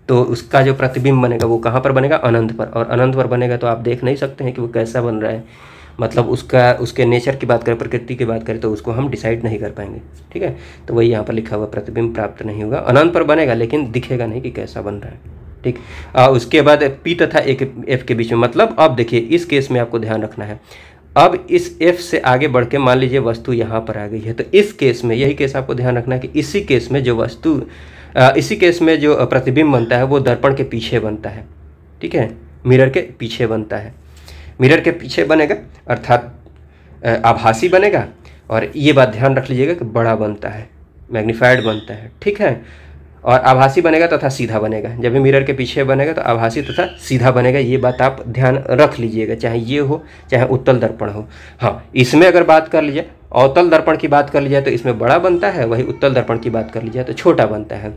[SPEAKER 1] तो उसका जो प्रतिबिंब बनेगा वो कहाँ पर बनेगा, अनंत पर। और अनंत पर बनेगा तो आप देख नहीं सकते हैं कि वो कैसा बन रहा है, मतलब उसके नेचर की बात करें, प्रकृति की बात करें तो उसको हम डिसाइड नहीं कर पाएंगे, ठीक है। तो वही यहाँ पर लिखा हुआ प्रतिबिंब प्राप्त नहीं होगा, अनंत पर बनेगा लेकिन दिखेगा नहीं कि कैसा बन रहा है, ठीक। उसके बाद पी तथा एफ के बीच में, मतलब अब देखिए इस केस में आपको ध्यान रखना है, अब इस एफ से आगे बढ़ के मान लीजिए वस्तु यहाँ पर आ गई है, तो इस केस में यही केस आपको ध्यान रखना है कि इसी केस में जो वस्तु इसी केस में जो प्रतिबिंब बनता है वो दर्पण के पीछे बनता है, ठीक है, मिरर के पीछे बनता है, मिरर के पीछे बनेगा अर्थात आभासी बनेगा। और ये बात ध्यान रख लीजिएगा कि बड़ा बनता है, मैग्नीफाइड बनता है, ठीक है। और आभासी बनेगा तथा सीधा बनेगा, जब भी मिरर के पीछे बनेगा तो आभासी तथा सीधा बनेगा, ये बात आप ध्यान रख लीजिएगा, चाहे ये हो चाहे उत्तल दर्पण हो। हाँ, इसमें अगर बात कर लीजिए, अवतल दर्पण की बात कर ली जाए तो इसमें बड़ा बनता है, वही उत्तल दर्पण की बात कर ली जाए तो छोटा बनता है,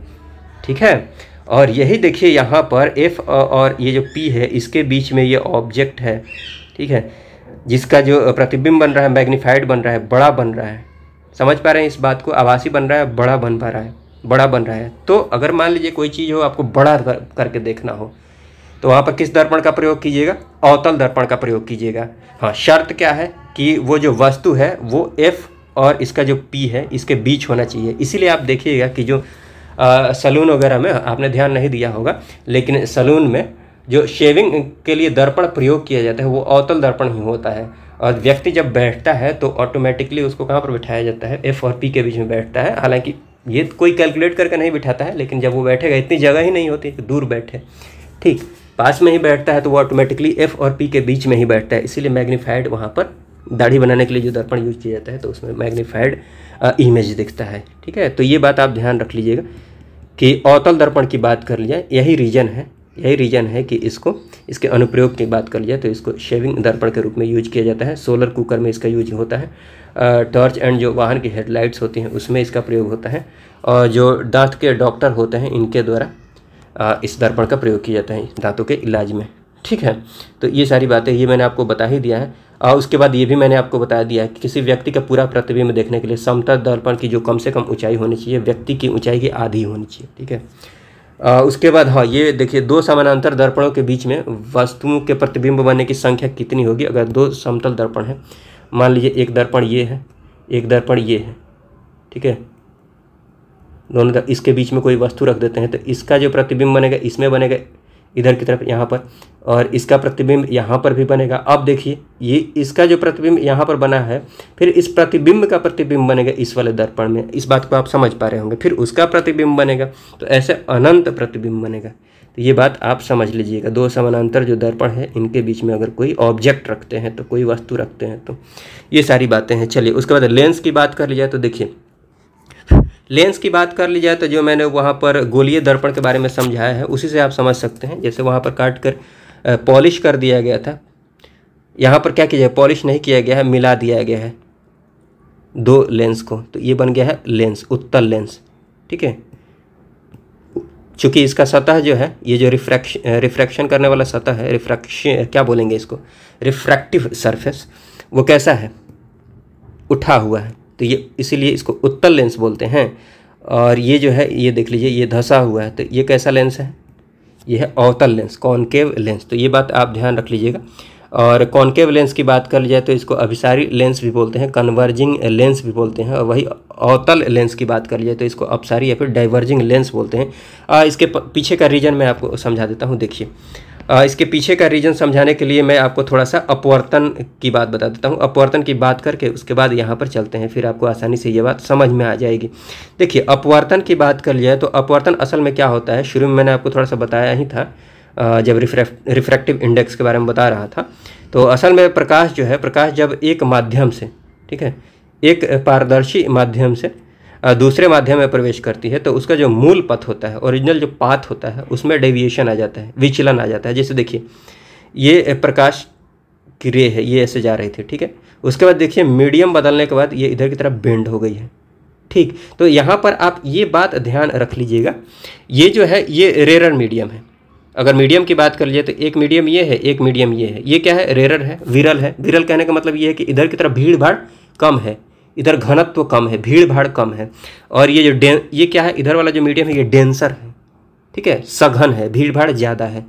[SPEAKER 1] ठीक है। और यही देखिए यहाँ पर एफ और ये जो पी है इसके बीच में ये ऑब्जेक्ट है, ठीक है, जिसका जो प्रतिबिंब बन रहा है मैग्नीफाइड बन रहा है, बड़ा बन रहा है, समझ पा रहे हैं इस बात को, आभासी बन रहा है, बड़ा बन पा रहा है, बड़ा बन रहा है। तो अगर मान लीजिए कोई चीज़ हो आपको बड़ा करके देखना हो तो वहाँ पर किस दर्पण का प्रयोग कीजिएगा, अवतल दर्पण का प्रयोग कीजिएगा। हाँ, शर्त क्या है कि वो जो वस्तु है वो एफ और इसका जो पी है इसके बीच होना चाहिए। इसीलिए आप देखिएगा कि जो सलून वगैरह में आपने ध्यान नहीं दिया होगा, लेकिन सलून में जो शेविंग के लिए दर्पण प्रयोग किया जाता है वो अवतल दर्पण ही होता है। और व्यक्ति जब बैठता है तो ऑटोमेटिकली उसको कहाँ पर बिठाया जाता है, एफ और पी के बीच में बैठता है। हालांकि ये कोई कैलकुलेट करके नहीं बिठाता है, लेकिन जब वो बैठेगा इतनी जगह ही नहीं होती कि दूर बैठे, ठीक, पास में ही बैठता है तो वो ऑटोमेटिकली एफ और पी के बीच में ही बैठता है। इसीलिए मैग्नीफाइड वहाँ पर दाढ़ी बनाने के लिए जो दर्पण यूज किया जाता है तो उसमें मैग्नीफाइड इमेज दिखता है, ठीक है। तो ये बात आप ध्यान रख लीजिएगा कि अवतल दर्पण की बात कर ली जाए, यही रीजन है कि इसके अनुप्रयोग की बात कर लिया तो इसको शेविंग दर्पण के रूप में यूज किया जाता है। सोलर कुकर में इसका यूज होता है, टॉर्च एंड जो वाहन की हेडलाइट्स होती हैं उसमें इसका प्रयोग होता है, और जो दांत के डॉक्टर होते हैं इनके द्वारा इस दर्पण का प्रयोग किया जाता है दांतों के इलाज में, ठीक है। तो ये सारी बातें ये मैंने आपको बता ही दिया है। और उसके बाद ये भी मैंने आपको बता दिया है कि किसी व्यक्ति का पूरा प्रतिबिंब देखने के लिए समतल दर्पण की जो कम से कम ऊंचाई होनी चाहिए व्यक्ति की ऊंचाई की आधी होनी चाहिए, ठीक है। उसके बाद हाँ, ये देखिए दो समानांतर दर्पणों के बीच में वस्तुओं के प्रतिबिंब बनने की संख्या कितनी होगी। अगर दो समतल दर्पण है, मान लीजिए एक दर्पण ये है, एक दर्पण ये है, ठीक है, दोनों इसके बीच में कोई वस्तु रख देते हैं तो इसका जो प्रतिबिंब बनेगा इसमें बनेगा इधर की तरफ यहाँ पर, और इसका प्रतिबिंब यहाँ पर भी बनेगा। अब देखिए ये इसका जो प्रतिबिंब यहाँ पर बना है, फिर इस प्रतिबिंब का प्रतिबिंब बनेगा इस वाले दर्पण में, इस बात को आप समझ पा रहे होंगे, फिर उसका प्रतिबिंब बनेगा, तो ऐसे अनंत प्रतिबिंब बनेगा। तो ये बात आप समझ लीजिएगा, दो समानांतर जो दर्पण है इनके बीच में अगर कोई ऑब्जेक्ट रखते हैं तो कोई वस्तु रखते हैं तो ये सारी बातें हैं। चलिए उसके बाद लेंस की बात कर ली जाए तो देखिए लेंस की बात कर ली जाए तो जो मैंने वहाँ पर गोलीय दर्पण के बारे में समझाया है उसी से आप समझ सकते हैं। जैसे वहाँ पर काट कर पॉलिश कर दिया गया था, यहाँ पर क्या किया जाए, पॉलिश नहीं किया गया है, मिला दिया गया है दो लेंस को, तो ये बन गया है लेंस, उत्तल लेंस, ठीक है। चूँकि इसका सतह जो है ये जो रिफ्रैक्शन करने वाला सतह है, रिफ्रैक्शन क्या बोलेंगे इसको, रिफ्रैक्टिव सरफेस, वो कैसा है, उठा हुआ है, तो ये इसीलिए इसको उत्तल लेंस बोलते हैं। और ये जो है ये देख लीजिए ये धंसा हुआ है, तो ये कैसा लेंस है, ये है अवतल लेंस, कॉनकेव लेंस। तो ये बात आप ध्यान रख लीजिएगा। और कॉनकेव लेंस की बात कर ली जाए तो इसको अभिसारी लेंस भी बोलते हैं, कन्वर्जिंग लेंस भी बोलते हैं। और वही अवतल लेंस की बात कर ली जाए तो इसको अपसारी या फिर डाइवर्जिंग लेंस बोलते हैं। इसके पीछे का रीजन मैं आपको समझा देता हूँ। देखिए इसके पीछे का रीजन समझाने के लिए मैं आपको थोड़ा सा अपवर्तन की बात बता देता हूँ। अपवर्तन की बात करके उसके बाद यहाँ पर चलते हैं, फिर आपको आसानी से ये बात समझ में आ जाएगी। देखिए अपवर्तन की बात कर लिया है तो अपवर्तन असल में क्या होता है, शुरू में मैंने आपको थोड़ा सा बताया ही था जब रिफ्रैक्टिव इंडेक्स के बारे में बता रहा था। तो असल में प्रकाश जो है, प्रकाश जब एक माध्यम से, ठीक है, एक पारदर्शी माध्यम से दूसरे माध्यम में प्रवेश करती है तो उसका जो मूल पथ होता है, ओरिजिनल जो पाथ होता है, उसमें डेविएशन आ जाता है, विचलन आ जाता है। जैसे देखिए ये प्रकाश की रे है, ये ऐसे जा रही थी, ठीक है। उसके बाद देखिए मीडियम बदलने के बाद ये इधर की तरफ बेंड हो गई है, ठीक। तो यहाँ पर आप ये बात ध्यान रख लीजिएगा, ये जो है ये रेरर मीडियम है। अगर मीडियम की बात कर लीजिए तो एक मीडियम ये है, एक मीडियम ये है। ये क्या है? रेरर है, विरल है। विरल कहने का मतलब ये है कि इधर की तरफ भीड़ भाड़ कम है, इधर घनत्व कम है, भीड़ भाड़ कम है। और ये जो ये क्या है? इधर वाला जो मीडियम है ये डेंसर है, ठीक है, सघन है, भीड़ भाड़ ज़्यादा है।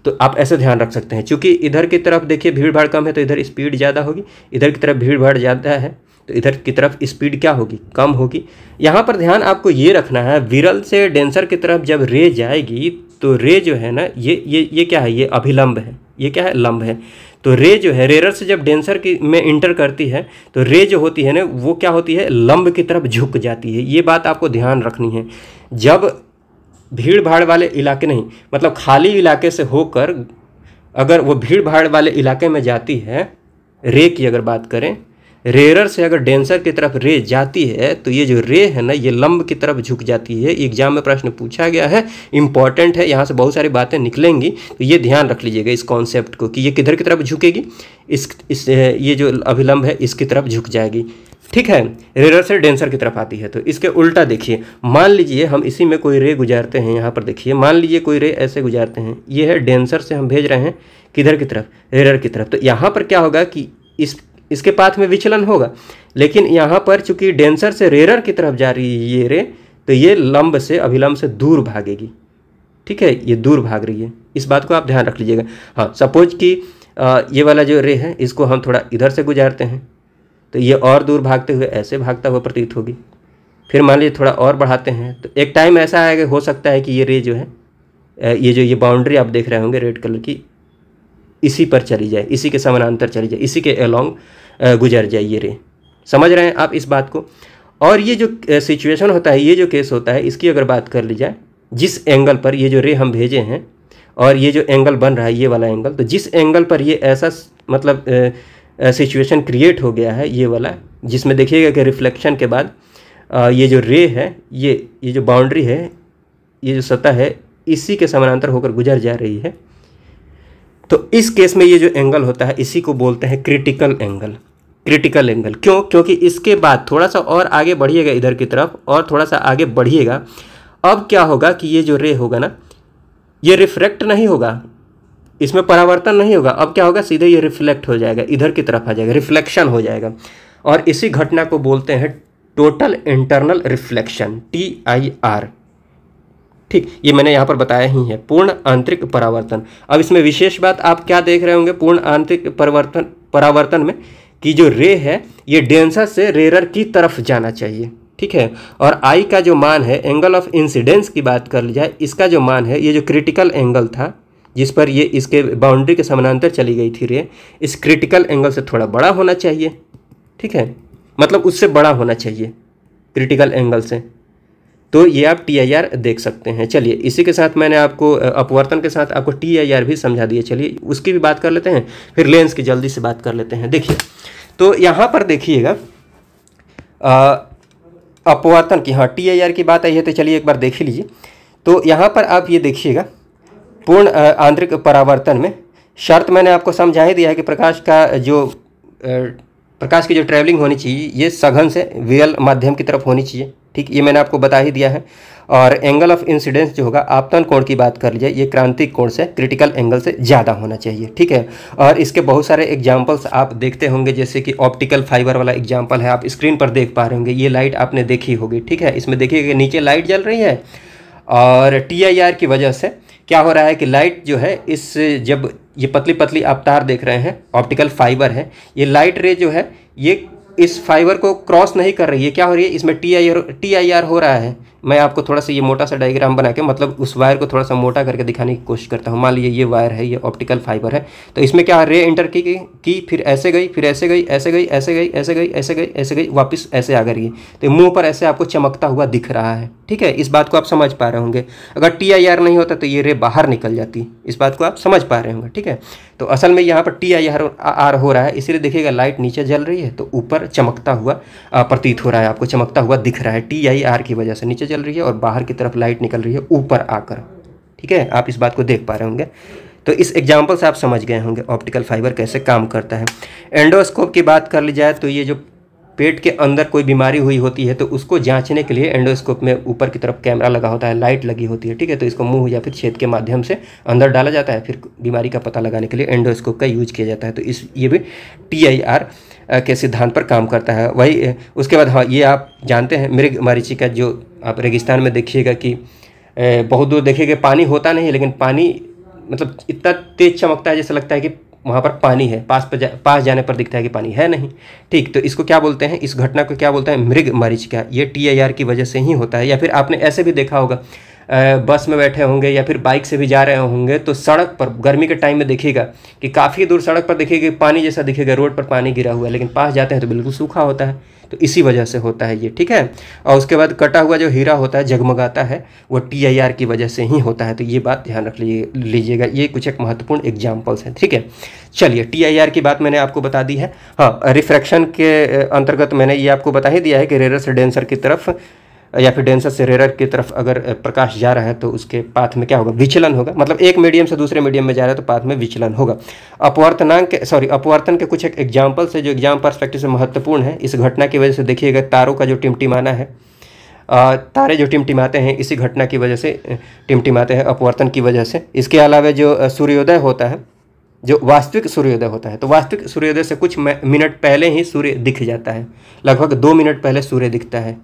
[SPEAKER 1] तो आप ऐसे ध्यान रख सकते हैं, चूंकि इधर की तरफ देखिए भीड़ भाड़ कम है तो इधर स्पीड ज़्यादा होगी, इधर की तरफ भीड़ भाड़ ज़्यादा है तो इधर की तरफ स्पीड क्या होगी? कम होगी। यहाँ पर ध्यान आपको ये रखना है, विरल से डेंसर की तरफ जब रे जाएगी तो रे जो है ना ये क्या है? ये अभिलंब है। ये क्या है? लंब है। तो रे जो है रेरर से जब डेंसर की में इंटर करती है तो रे जो होती है ना वो क्या होती है? लंब की तरफ झुक जाती है। ये बात आपको ध्यान रखनी है। जब भीड़ भाड़ वाले इलाके नहीं, मतलब खाली इलाके से होकर अगर वो भीड़ भाड़ वाले इलाके में जाती है, रे की अगर बात करें, रेरर से अगर डेंसर की तरफ रे जाती है तो ये जो रे है ना ये लंब की तरफ झुक जाती है। एग्जाम में प्रश्न पूछा गया है, इंपॉर्टेंट है, यहाँ से बहुत सारी बातें निकलेंगी, तो ये ध्यान रख लीजिएगा इस कॉन्सेप्ट को कि ये किधर की तरफ झुकेगी? इस ये जो अभिलंब है इसकी तरफ झुक जाएगी, ठीक है। रेरर से डेंसर की तरफ आती है। तो इसके उल्टा देखिए, मान लीजिए हम इसी में कोई रे गुजारते हैं, यहाँ पर देखिए मान लीजिए कोई रे ऐसे गुजारते हैं, ये है डेंसर से हम भेज रहे हैं किधर की तरफ? रेरर की तरफ। तो यहाँ पर क्या होगा कि इसके पाथ में विचलन होगा, लेकिन यहाँ पर चूंकि डेंसर से रेरर की तरफ जा रही है ये रे, तो ये लंब से अभिलंब से दूर भागेगी, ठीक है, ये दूर भाग रही है। इस बात को आप ध्यान रख लीजिएगा। हाँ, सपोज कि ये वाला जो रे है इसको हम थोड़ा इधर से गुजारते हैं तो ये और दूर भागते हुए ऐसे भागता हुआ प्रतीत होगी। फिर मान लीजिए थोड़ा और बढ़ाते हैं तो एक टाइम ऐसा आएगा, हो सकता है कि ये रे जो है ये बाउंड्री आप देख रहे होंगे रेड कलर की, इसी पर चली जाए, इसी के समानांतर चली जाए, इसी के अलोंग गुजर जाए ये रे। समझ रहे हैं आप इस बात को? और ये जो सिचुएशन होता है, ये जो केस होता है, इसकी अगर बात कर ली जाए, जिस एंगल पर ये जो रे हम भेजे हैं और ये जो एंगल बन रहा है ये वाला एंगल, तो जिस एंगल पर ये ऐसा मतलब सिचुएशन क्रिएट हो गया है ये वाला, जिसमें देखिएगा कि रिफ्लेक्शन के बाद ये जो रे है, ये जो बाउंड्री है, ये जो सतह है, इसी के समानांतर होकर गुजर जा रही है। तो इस केस में ये जो एंगल होता है इसी को बोलते हैं क्रिटिकल एंगल। क्रिटिकल एंगल क्यों? क्योंकि इसके बाद थोड़ा सा और आगे बढ़िएगा इधर की तरफ, और थोड़ा सा आगे बढ़िएगा, अब क्या होगा कि ये जो रे होगा ना ये रिफ्रैक्ट नहीं होगा, इसमें परावर्तन नहीं होगा। अब क्या होगा? सीधे ये रिफ्लेक्ट हो जाएगा, इधर की तरफ आ जाएगा, रिफ्लेक्शन हो जाएगा। और इसी घटना को बोलते हैं टोटल इंटरनल रिफ्लेक्शन, TIR, ठीक। ये मैंने यहाँ पर बताया ही है, पूर्ण आंतरिक परावर्तन। अब इसमें विशेष बात आप क्या देख रहे होंगे पूर्ण आंतरिक परावर्तन में, कि जो रे है ये डेंसर से रेरर की तरफ जाना चाहिए, ठीक है। और आई का जो मान है, एंगल ऑफ इंसिडेंस की बात कर ली जाए, इसका जो मान है, ये जो क्रिटिकल एंगल था जिस पर ये इसके बाउंड्री के समानांतर चली गई थी रे, इस क्रिटिकल एंगल से थोड़ा बड़ा होना चाहिए, ठीक है, मतलब उससे बड़ा होना चाहिए क्रिटिकल एंगल से। तो ये आप TIR देख सकते हैं। चलिए इसी के साथ मैंने आपको अपवर्तन के साथ आपको TIR भी समझा दिए। चलिए उसकी भी बात कर लेते हैं, फिर लेंस की जल्दी से बात कर लेते हैं। देखिए तो यहाँ पर देखिएगा अपवर्तन की, हाँ TIR की बात आई है तो चलिए एक बार देख ही लीजिए। तो यहाँ पर आप ये देखिएगा पूर्ण आंतरिक परावर्तन में शर्त मैंने आपको समझा ही दिया है कि प्रकाश की जो ट्रैवलिंग होनी चाहिए ये सघन से विरल माध्यम की तरफ होनी चाहिए, ठीक, ये मैंने आपको बता ही दिया है। और एंगल ऑफ इंसिडेंस जो होगा, आपतन कोण की बात कर लीजिए, ये क्रांतिक कोण से क्रिटिकल एंगल से ज़्यादा होना चाहिए, ठीक है। और इसके बहुत सारे एग्जांपल्स आप देखते होंगे, जैसे कि ऑप्टिकल फाइबर वाला एग्जांपल है, आप स्क्रीन पर देख पा रहे होंगे। ये लाइट आपने देखी होगी, ठीक है। इसमें देखिए कि नीचे लाइट जल रही है और TIR की वजह से क्या हो रहा है कि लाइट जो है जब ये पतली पतली आप तार देख रहे हैं, ऑप्टिकल फाइबर है, ये लाइट रे जो है ये इस फाइबर को क्रॉस नहीं कर रही है। क्या हो रही है? इसमें TIR हो रहा है। मैं आपको थोड़ा सा ये मोटा सा डायग्राम बना के, मतलब उस वायर को थोड़ा सा मोटा करके दिखाने की कोशिश करता हूँ। मान लीजिए ये वायर है, ये ऑप्टिकल फाइबर है, तो इसमें क्या रे इंटर की फिर ऐसे गई, फिर ऐसे गई, ऐसे गई, ऐसे गई, ऐसे गई, ऐसे गई, ऐसे गई, वापस ऐसे आ गई। तो मुंह पर ऐसे आपको चमकता हुआ दिख रहा है, ठीक है। इस बात को आप समझ पा रहे होंगे। अगर TIR नहीं होता तो ये रे बाहर निकल जाती, इस बात को आप समझ पा रहे होंगे, ठीक है। तो असल में यहाँ पर TIR हो रहा है, इसीलिए देखिएगा लाइट नीचे जल रही है तो ऊपर पर चमकता हुआ प्रतीत हो रहा है, आपको चमकता हुआ दिख रहा है। TIR की वजह से नीचे चल रही है और बाहर की तरफ लाइट निकल रही है ऊपर आकर। ठीक है, आप इस बात को देख पा रहे होंगे। तो इस एग्जाम्पल से आप समझ गए होंगे ऑप्टिकल फाइबर कैसे काम करता है। एंडोस्कोप की बात कर ली जाए तो ये जो पेट के अंदर कोई बीमारी हुई होती है तो उसको जांचने के लिए एंडोस्कोप में ऊपर की तरफ कैमरा लगा होता है, लाइट लगी होती है। ठीक है, तो इसको मुंह या फिर छेद के माध्यम से अंदर डाला जाता है, फिर बीमारी का पता लगाने के लिए एंडोस्कोप का यूज किया जाता है। तो ये भी TIR के सिद्धांत पर काम करता है। वही उसके बाद हाँ, ये आप जानते हैं मृग मरीचिका, जो आप रेगिस्तान में देखिएगा कि बहुत दूर देखिएगा पानी होता नहीं, लेकिन पानी मतलब इतना तेज चमकता है जैसे लगता है कि वहाँ पर पानी है, पास जाने पर दिखता है कि पानी है नहीं। ठीक, तो इसको क्या बोलते हैं, इस घटना को क्या बोलते हैं, मृग मरीचिका। ये TIR की वजह से ही होता है। या फिर आपने ऐसे भी देखा होगा, बस में बैठे होंगे या फिर बाइक से भी जा रहे होंगे तो सड़क पर गर्मी के टाइम में देखिएगा कि काफ़ी दूर सड़क पर देखिएगा पानी जैसा दिखेगा, रोड पर पानी गिरा हुआ है, लेकिन पास जाते हैं तो बिल्कुल सूखा होता है। तो इसी वजह से होता है ये। ठीक है, और उसके बाद कटा हुआ जो हीरा होता है, जगमगाता है, वो TIR की वजह से ही होता है। तो ये बात ध्यान रख लीजिएगा। ये कुछ एक महत्वपूर्ण एग्जाम्पल्स हैं। ठीक है, चलिए TIR की बात मैंने आपको बता दी है। हाँ, रिफ्रैक्शन के अंतर्गत मैंने ये आपको बता ही दिया है कि रेयर से डेंसर की तरफ या फिर डेंसर से रेयर की तरफ अगर प्रकाश जा रहा है तो उसके पाथ में क्या होगा, विचलन होगा। मतलब एक मीडियम से दूसरे मीडियम में जा रहा है तो पाथ में विचलन होगा। अपवर्तन के कुछ एक एग्जाम्पल्स है जो एग्जाम पर्सपेक्टिव से महत्वपूर्ण है। इस घटना की वजह से देखिएगा तारों का जो टिमटिमाना है, तारे जो टिमटिमाते हैं इसी घटना की वजह से टिमटिमाते हैं, अपवर्तन की वजह से। इसके अलावा जो सूर्योदय होता है, जो वास्तविक सूर्योदय होता है, तो वास्तविक सूर्योदय से कुछ मिनट पहले ही सूर्य दिख जाता है, लगभग 2 मिनट पहले सूर्य दिखता है।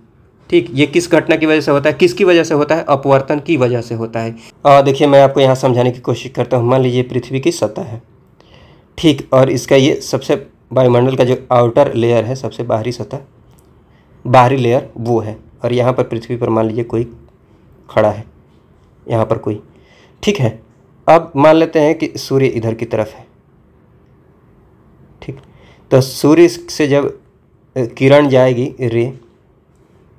[SPEAKER 1] ठीक, ये किस घटना की वजह से होता है, किसकी वजह से होता है, अपवर्तन की वजह से होता है। देखिए मैं आपको यहाँ समझाने की कोशिश करता हूँ। मान लीजिए पृथ्वी की सतह है, ठीक, और इसका ये सबसे वायुमंडल का जो आउटर लेयर है, सबसे बाहरी सतह, बाहरी लेयर वो है, और यहाँ पर पृथ्वी पर मान लीजिए कोई खड़ा है, यहाँ पर कोई। ठीक है, अब मान लेते हैं कि सूर्य इधर की तरफ है। ठीक, तो सूर्य से जब किरण जाएगी, रे,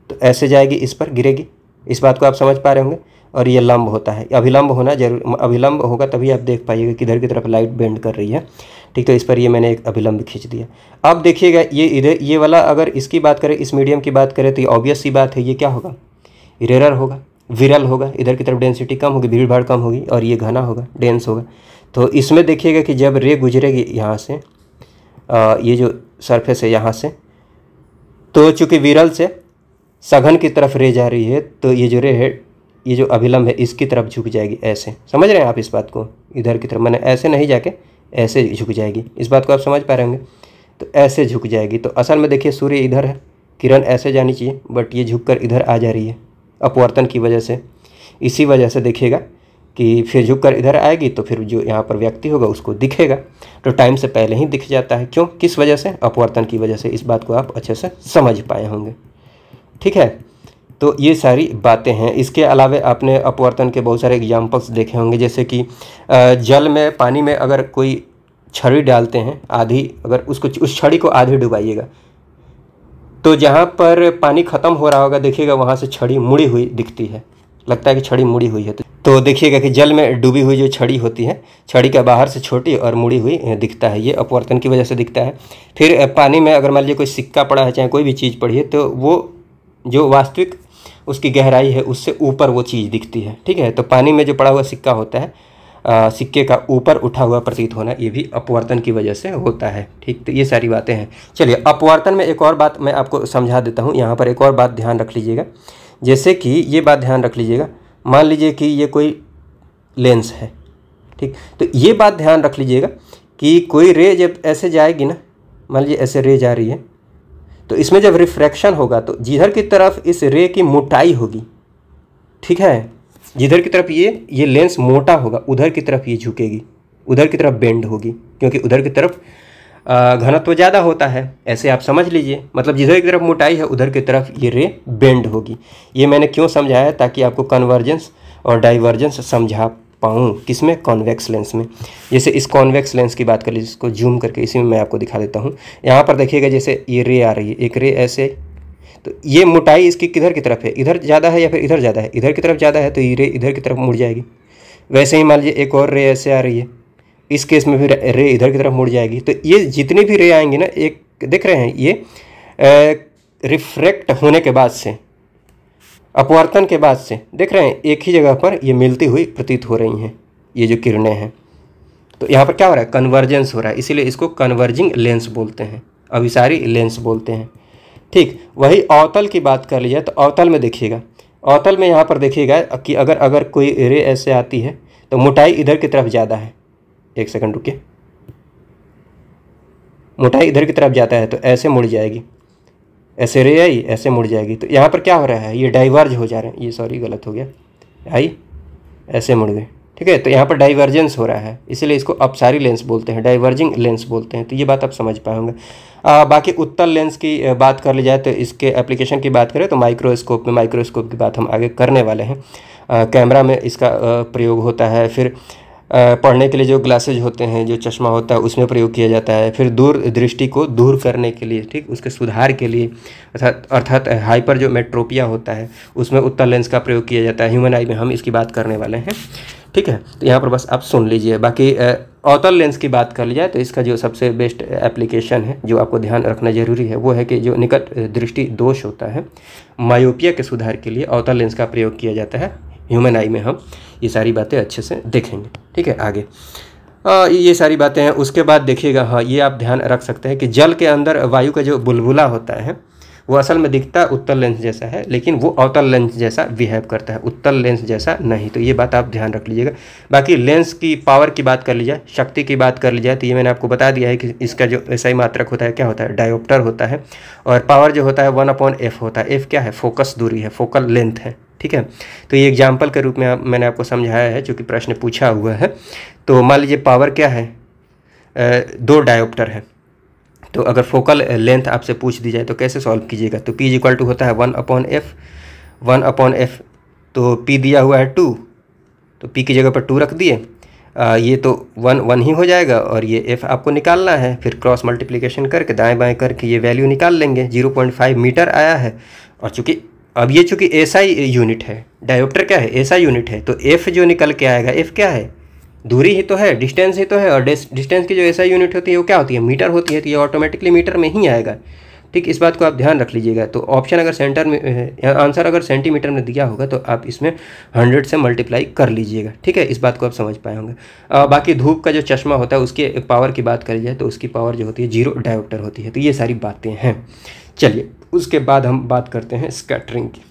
[SPEAKER 1] तो ऐसे जाएगी, इस पर गिरेगी। इस बात को आप समझ पा रहे होंगे। और ये लंब होता है, अभिलंब होना जरूर, अभिलंब होगा तभी आप देख पाइएगा कि इधर की तरफ लाइट बेंड कर रही है। ठीक, तो इस पर ये मैंने एक अभिलंब खींच दिया। अब देखिएगा ये इधर, ये वाला अगर इसकी बात करें, इस मीडियम की बात करें, तो ये ऑब्वियस सी बात है, ये क्या होगा, रेयर होगा, विरल होगा। इधर की तरफ डेंसिटी कम होगी, भीड़ भाड़ कम होगी, और ये घना होगा, डेंस होगा। तो इसमें देखिएगा कि जब रे गुजरेगी यहाँ से, ये जो सरफेस है यहाँ से, तो चूँकि विरल से सघन की तरफ रे जा रही है, तो ये जो रे है, ये जो अभिलंब है, इसकी तरफ झुक जाएगी। ऐसे समझ रहे हैं आप इस बात को, इधर की तरफ, मैंने ऐसे नहीं जाके ऐसे झुक जाएगी। इस बात को आप समझ पा रहे होंगे। तो ऐसे झुक जाएगी। तो असल में देखिए सूर्य इधर है, किरण ऐसे जानी चाहिए, बट ये झुक कर इधर आ जा रही है अपवर्तन की वजह से। इसी वजह से देखिएगा कि फिर झुक कर इधर आएगी तो फिर जो यहाँ पर व्यक्ति होगा उसको दिखेगा, तो टाइम से पहले ही दिख जाता है। क्यों, किस वजह से, अपवर्तन की वजह से। इस बात को आप अच्छे से समझ पाए होंगे। ठीक है, तो ये सारी बातें हैं। इसके अलावा आपने अपवर्तन के बहुत सारे एग्जाम्पल्स देखे होंगे, जैसे कि जल में, पानी में अगर कोई छड़ी डालते हैं आधी, अगर उसको, उस छड़ी को आधी डुबाइएगा, तो जहाँ पर पानी ख़त्म हो रहा होगा देखिएगा वहाँ से छड़ी मुड़ी हुई दिखती है, लगता है कि छड़ी मुड़ी हुई है। तो देखिएगा कि जल में डूबी हुई जो छड़ी होती है, छड़ी का बाहर से छोटी और मुड़ी हुई दिखता है, ये अपवर्तन की वजह से दिखता है। फिर पानी में अगर मान लीजिए कोई सिक्का पड़ा है, चाहे कोई भी चीज़ पड़ी है, तो वो जो वास्तविक उसकी गहराई है उससे ऊपर वो चीज़ दिखती है। ठीक है, तो पानी में जो पड़ा हुआ सिक्का होता है, सिक्के का ऊपर उठा हुआ प्रतीत होना, ये भी अपवर्तन की वजह से होता है। ठीक, तो ये सारी बातें हैं। चलिए, अपवर्तन में एक और बात मैं आपको समझा देता हूँ। यहाँ पर एक और बात ध्यान रख लीजिएगा, जैसे कि ये बात ध्यान रख लीजिएगा, मान लीजिए कि ये कोई लेंस है। ठीक, तो ये बात ध्यान रख लीजिएगा कि कोई रे जब ऐसे जाएगी ना, मान लीजिए ऐसे रे जा रही है, तो इसमें जब रिफ्रैक्शन होगा तो जिधर की तरफ इस रे की मोटाई होगी, ठीक है, जिधर की तरफ ये लेंस मोटा होगा, उधर की तरफ ये झुकेगी, उधर की तरफ बेंड होगी, क्योंकि उधर की तरफ घनत्व ज़्यादा होता है। ऐसे आप समझ लीजिए, मतलब जिधर की तरफ मोटाई है उधर की तरफ ये रे बेंड होगी। ये मैंने क्यों समझाया है, ताकि आपको कन्वर्जेंस और डाइवर्जेंस समझा पाऊँ। किसमें, कॉन्वेक्स लेंस में। जैसे इस कॉन्वेक्स लेंस की बात कर लीजिए, इसको जूम करके इसी में मैं आपको दिखा देता हूँ। यहाँ पर देखिएगा जैसे ये रे आ रही है, एक रे ऐसे, तो ये मोटाई इसकी किधर की तरफ है, इधर ज़्यादा है या फिर इधर ज़्यादा है, इधर की तरफ ज़्यादा है, तो ये रे इधर की तरफ मुड़ जाएगी। वैसे ही मान लीजिए एक और रे ऐसे आ रही है, इस केस में भी रे इधर की तरफ मुड़ जाएगी। तो ये जितनी भी रे आएंगी ना, एक देख रहे हैं, ये रिफ्रैक्ट होने के बाद से, अपवर्तन के बाद से, देख रहे हैं एक ही जगह पर ये मिलती हुई प्रतीत हो रही हैं ये जो किरणें हैं। तो यहाँ पर क्या हो रहा है, कन्वर्जेंस हो रहा है, इसीलिए इसको कन्वर्जिंग लेंस बोलते हैं, अभिसारी लेंस बोलते हैं। ठीक, वही अवतल की बात कर ली जाए तो अवतल में देखिएगा, अवतल में यहाँ पर देखिएगा कि अगर कोई रे ऐसे आती है तो मोटाई इधर की तरफ ज़्यादा है। एक सेकंड रुकिए, मोटाई इधर की तरफ जाता है तो ऐसे मुड़ जाएगी, ऐसे रे आई ऐसे मुड़ जाएगी। तो यहाँ पर क्या हो रहा है, ये डाइवर्ज हो जा रहे हैं, ये सॉरी गलत हो गया, आई ऐसे मुड़ गए। ठीक है, तो यहाँ पर डाइवर्जेंस हो रहा है, इसीलिए इसको अपसारी लेंस बोलते हैं, डाइवर्जिंग लेंस बोलते हैं। तो ये बात आप समझ पाए होंगे। बाकी उत्तल लेंस की बात कर ली जाए तो इसके एप्लीकेशन की बात करें तो माइक्रोस्कोप में, माइक्रोस्कोप की बात हम आगे करने वाले हैं। कैमरा में इसका प्रयोग होता है, फिर पढ़ने के लिए जो ग्लासेज होते हैं, जो चश्मा होता है उसमें प्रयोग किया जाता है, फिर दूर दृष्टि को दूर करने के लिए, ठीक, उसके सुधार के लिए, अर्थात हाइपर जो मेट्रोपिया होता है उसमें उत्तल लेंस का प्रयोग किया जाता है। ह्यूमन आई में हम इसकी बात करने वाले हैं। ठीक है, तो यहाँ पर बस आप सुन लीजिए। बाकी अवतल लेंस की बात कर ली जाए तो इसका जो सबसे बेस्ट एप्लीकेशन है जो आपको ध्यान रखना जरूरी है वो है कि जो निकट दृष्टि दोष होता है, मायोपिया के सुधार के लिए अवतल लेंस का प्रयोग किया जाता है। ह्यूमन आई में हम ये सारी बातें अच्छे से देखेंगे। ठीक है, आगे ये सारी बातें हैं। उसके बाद देखिएगा, हाँ ये आप ध्यान रख सकते हैं कि जल के अंदर वायु का जो बुलबुला होता है वो असल में दिखता उत्तल लेंस जैसा है, लेकिन वो अवतल लेंस जैसा बिहेव करता है, उत्तल लेंस जैसा नहीं। तो ये बात आप ध्यान रख लीजिएगा। बाकी लेंस की पावर की बात कर ली जाए, शक्ति की बात कर ली जाए तो ये मैंने आपको बता दिया है कि इसका जो SI मात्रक होता है क्या होता है, डायोप्टर होता है, और पावर जो होता है 1/f होता है। f क्या है, फोकस दूरी है, फोकल लेंथ है। ठीक है, तो ये एग्जाम्पल के रूप में मैंने आपको समझाया है चूँकि प्रश्न पूछा हुआ है। तो मान लीजिए पावर क्या है, 2 डायोप्टर है। तो अगर फोकल लेंथ आपसे पूछ दी जाए तो कैसे सॉल्व कीजिएगा, तो P = होता है 1/f, 1/f। तो P दिया हुआ है 2, तो P की जगह पर 2 रख दिए, ये तो 1 ही हो जाएगा, और ये f आपको निकालना है। फिर क्रॉस मल्टीप्लिकेशन करके दाएं बाएं करके ये वैल्यू निकाल लेंगे। 0.5 मीटर आया है, और चूँकि अब ये चूँकि SI यूनिट है, डायोप्टर क्या है, SI यूनिट है, तो f जो निकल के आएगा, f क्या है, दूरी ही तो है, डिस्टेंस ही तो है, और डिस्टेंस की जो SI यूनिट होती है वो क्या होती है, मीटर होती है। तो ये ऑटोमेटिकली मीटर में ही आएगा। ठीक, इस बात को आप ध्यान रख लीजिएगा। तो ऑप्शन अगर सेंटर में, आंसर अगर सेंटीमीटर में दिया होगा तो आप इसमें 100 से मल्टीप्लाई कर लीजिएगा। ठीक है, इस बात को आप समझ पाए होंगे। बाकी धूप का जो चश्मा होता है उसके पावर की बात करी जाए तो उसकी पावर जो होती है 0 डायोप्टर होती है। तो ये सारी बातें हैं। चलिए, उसके बाद हम बात करते हैं स्कैटरिंग की।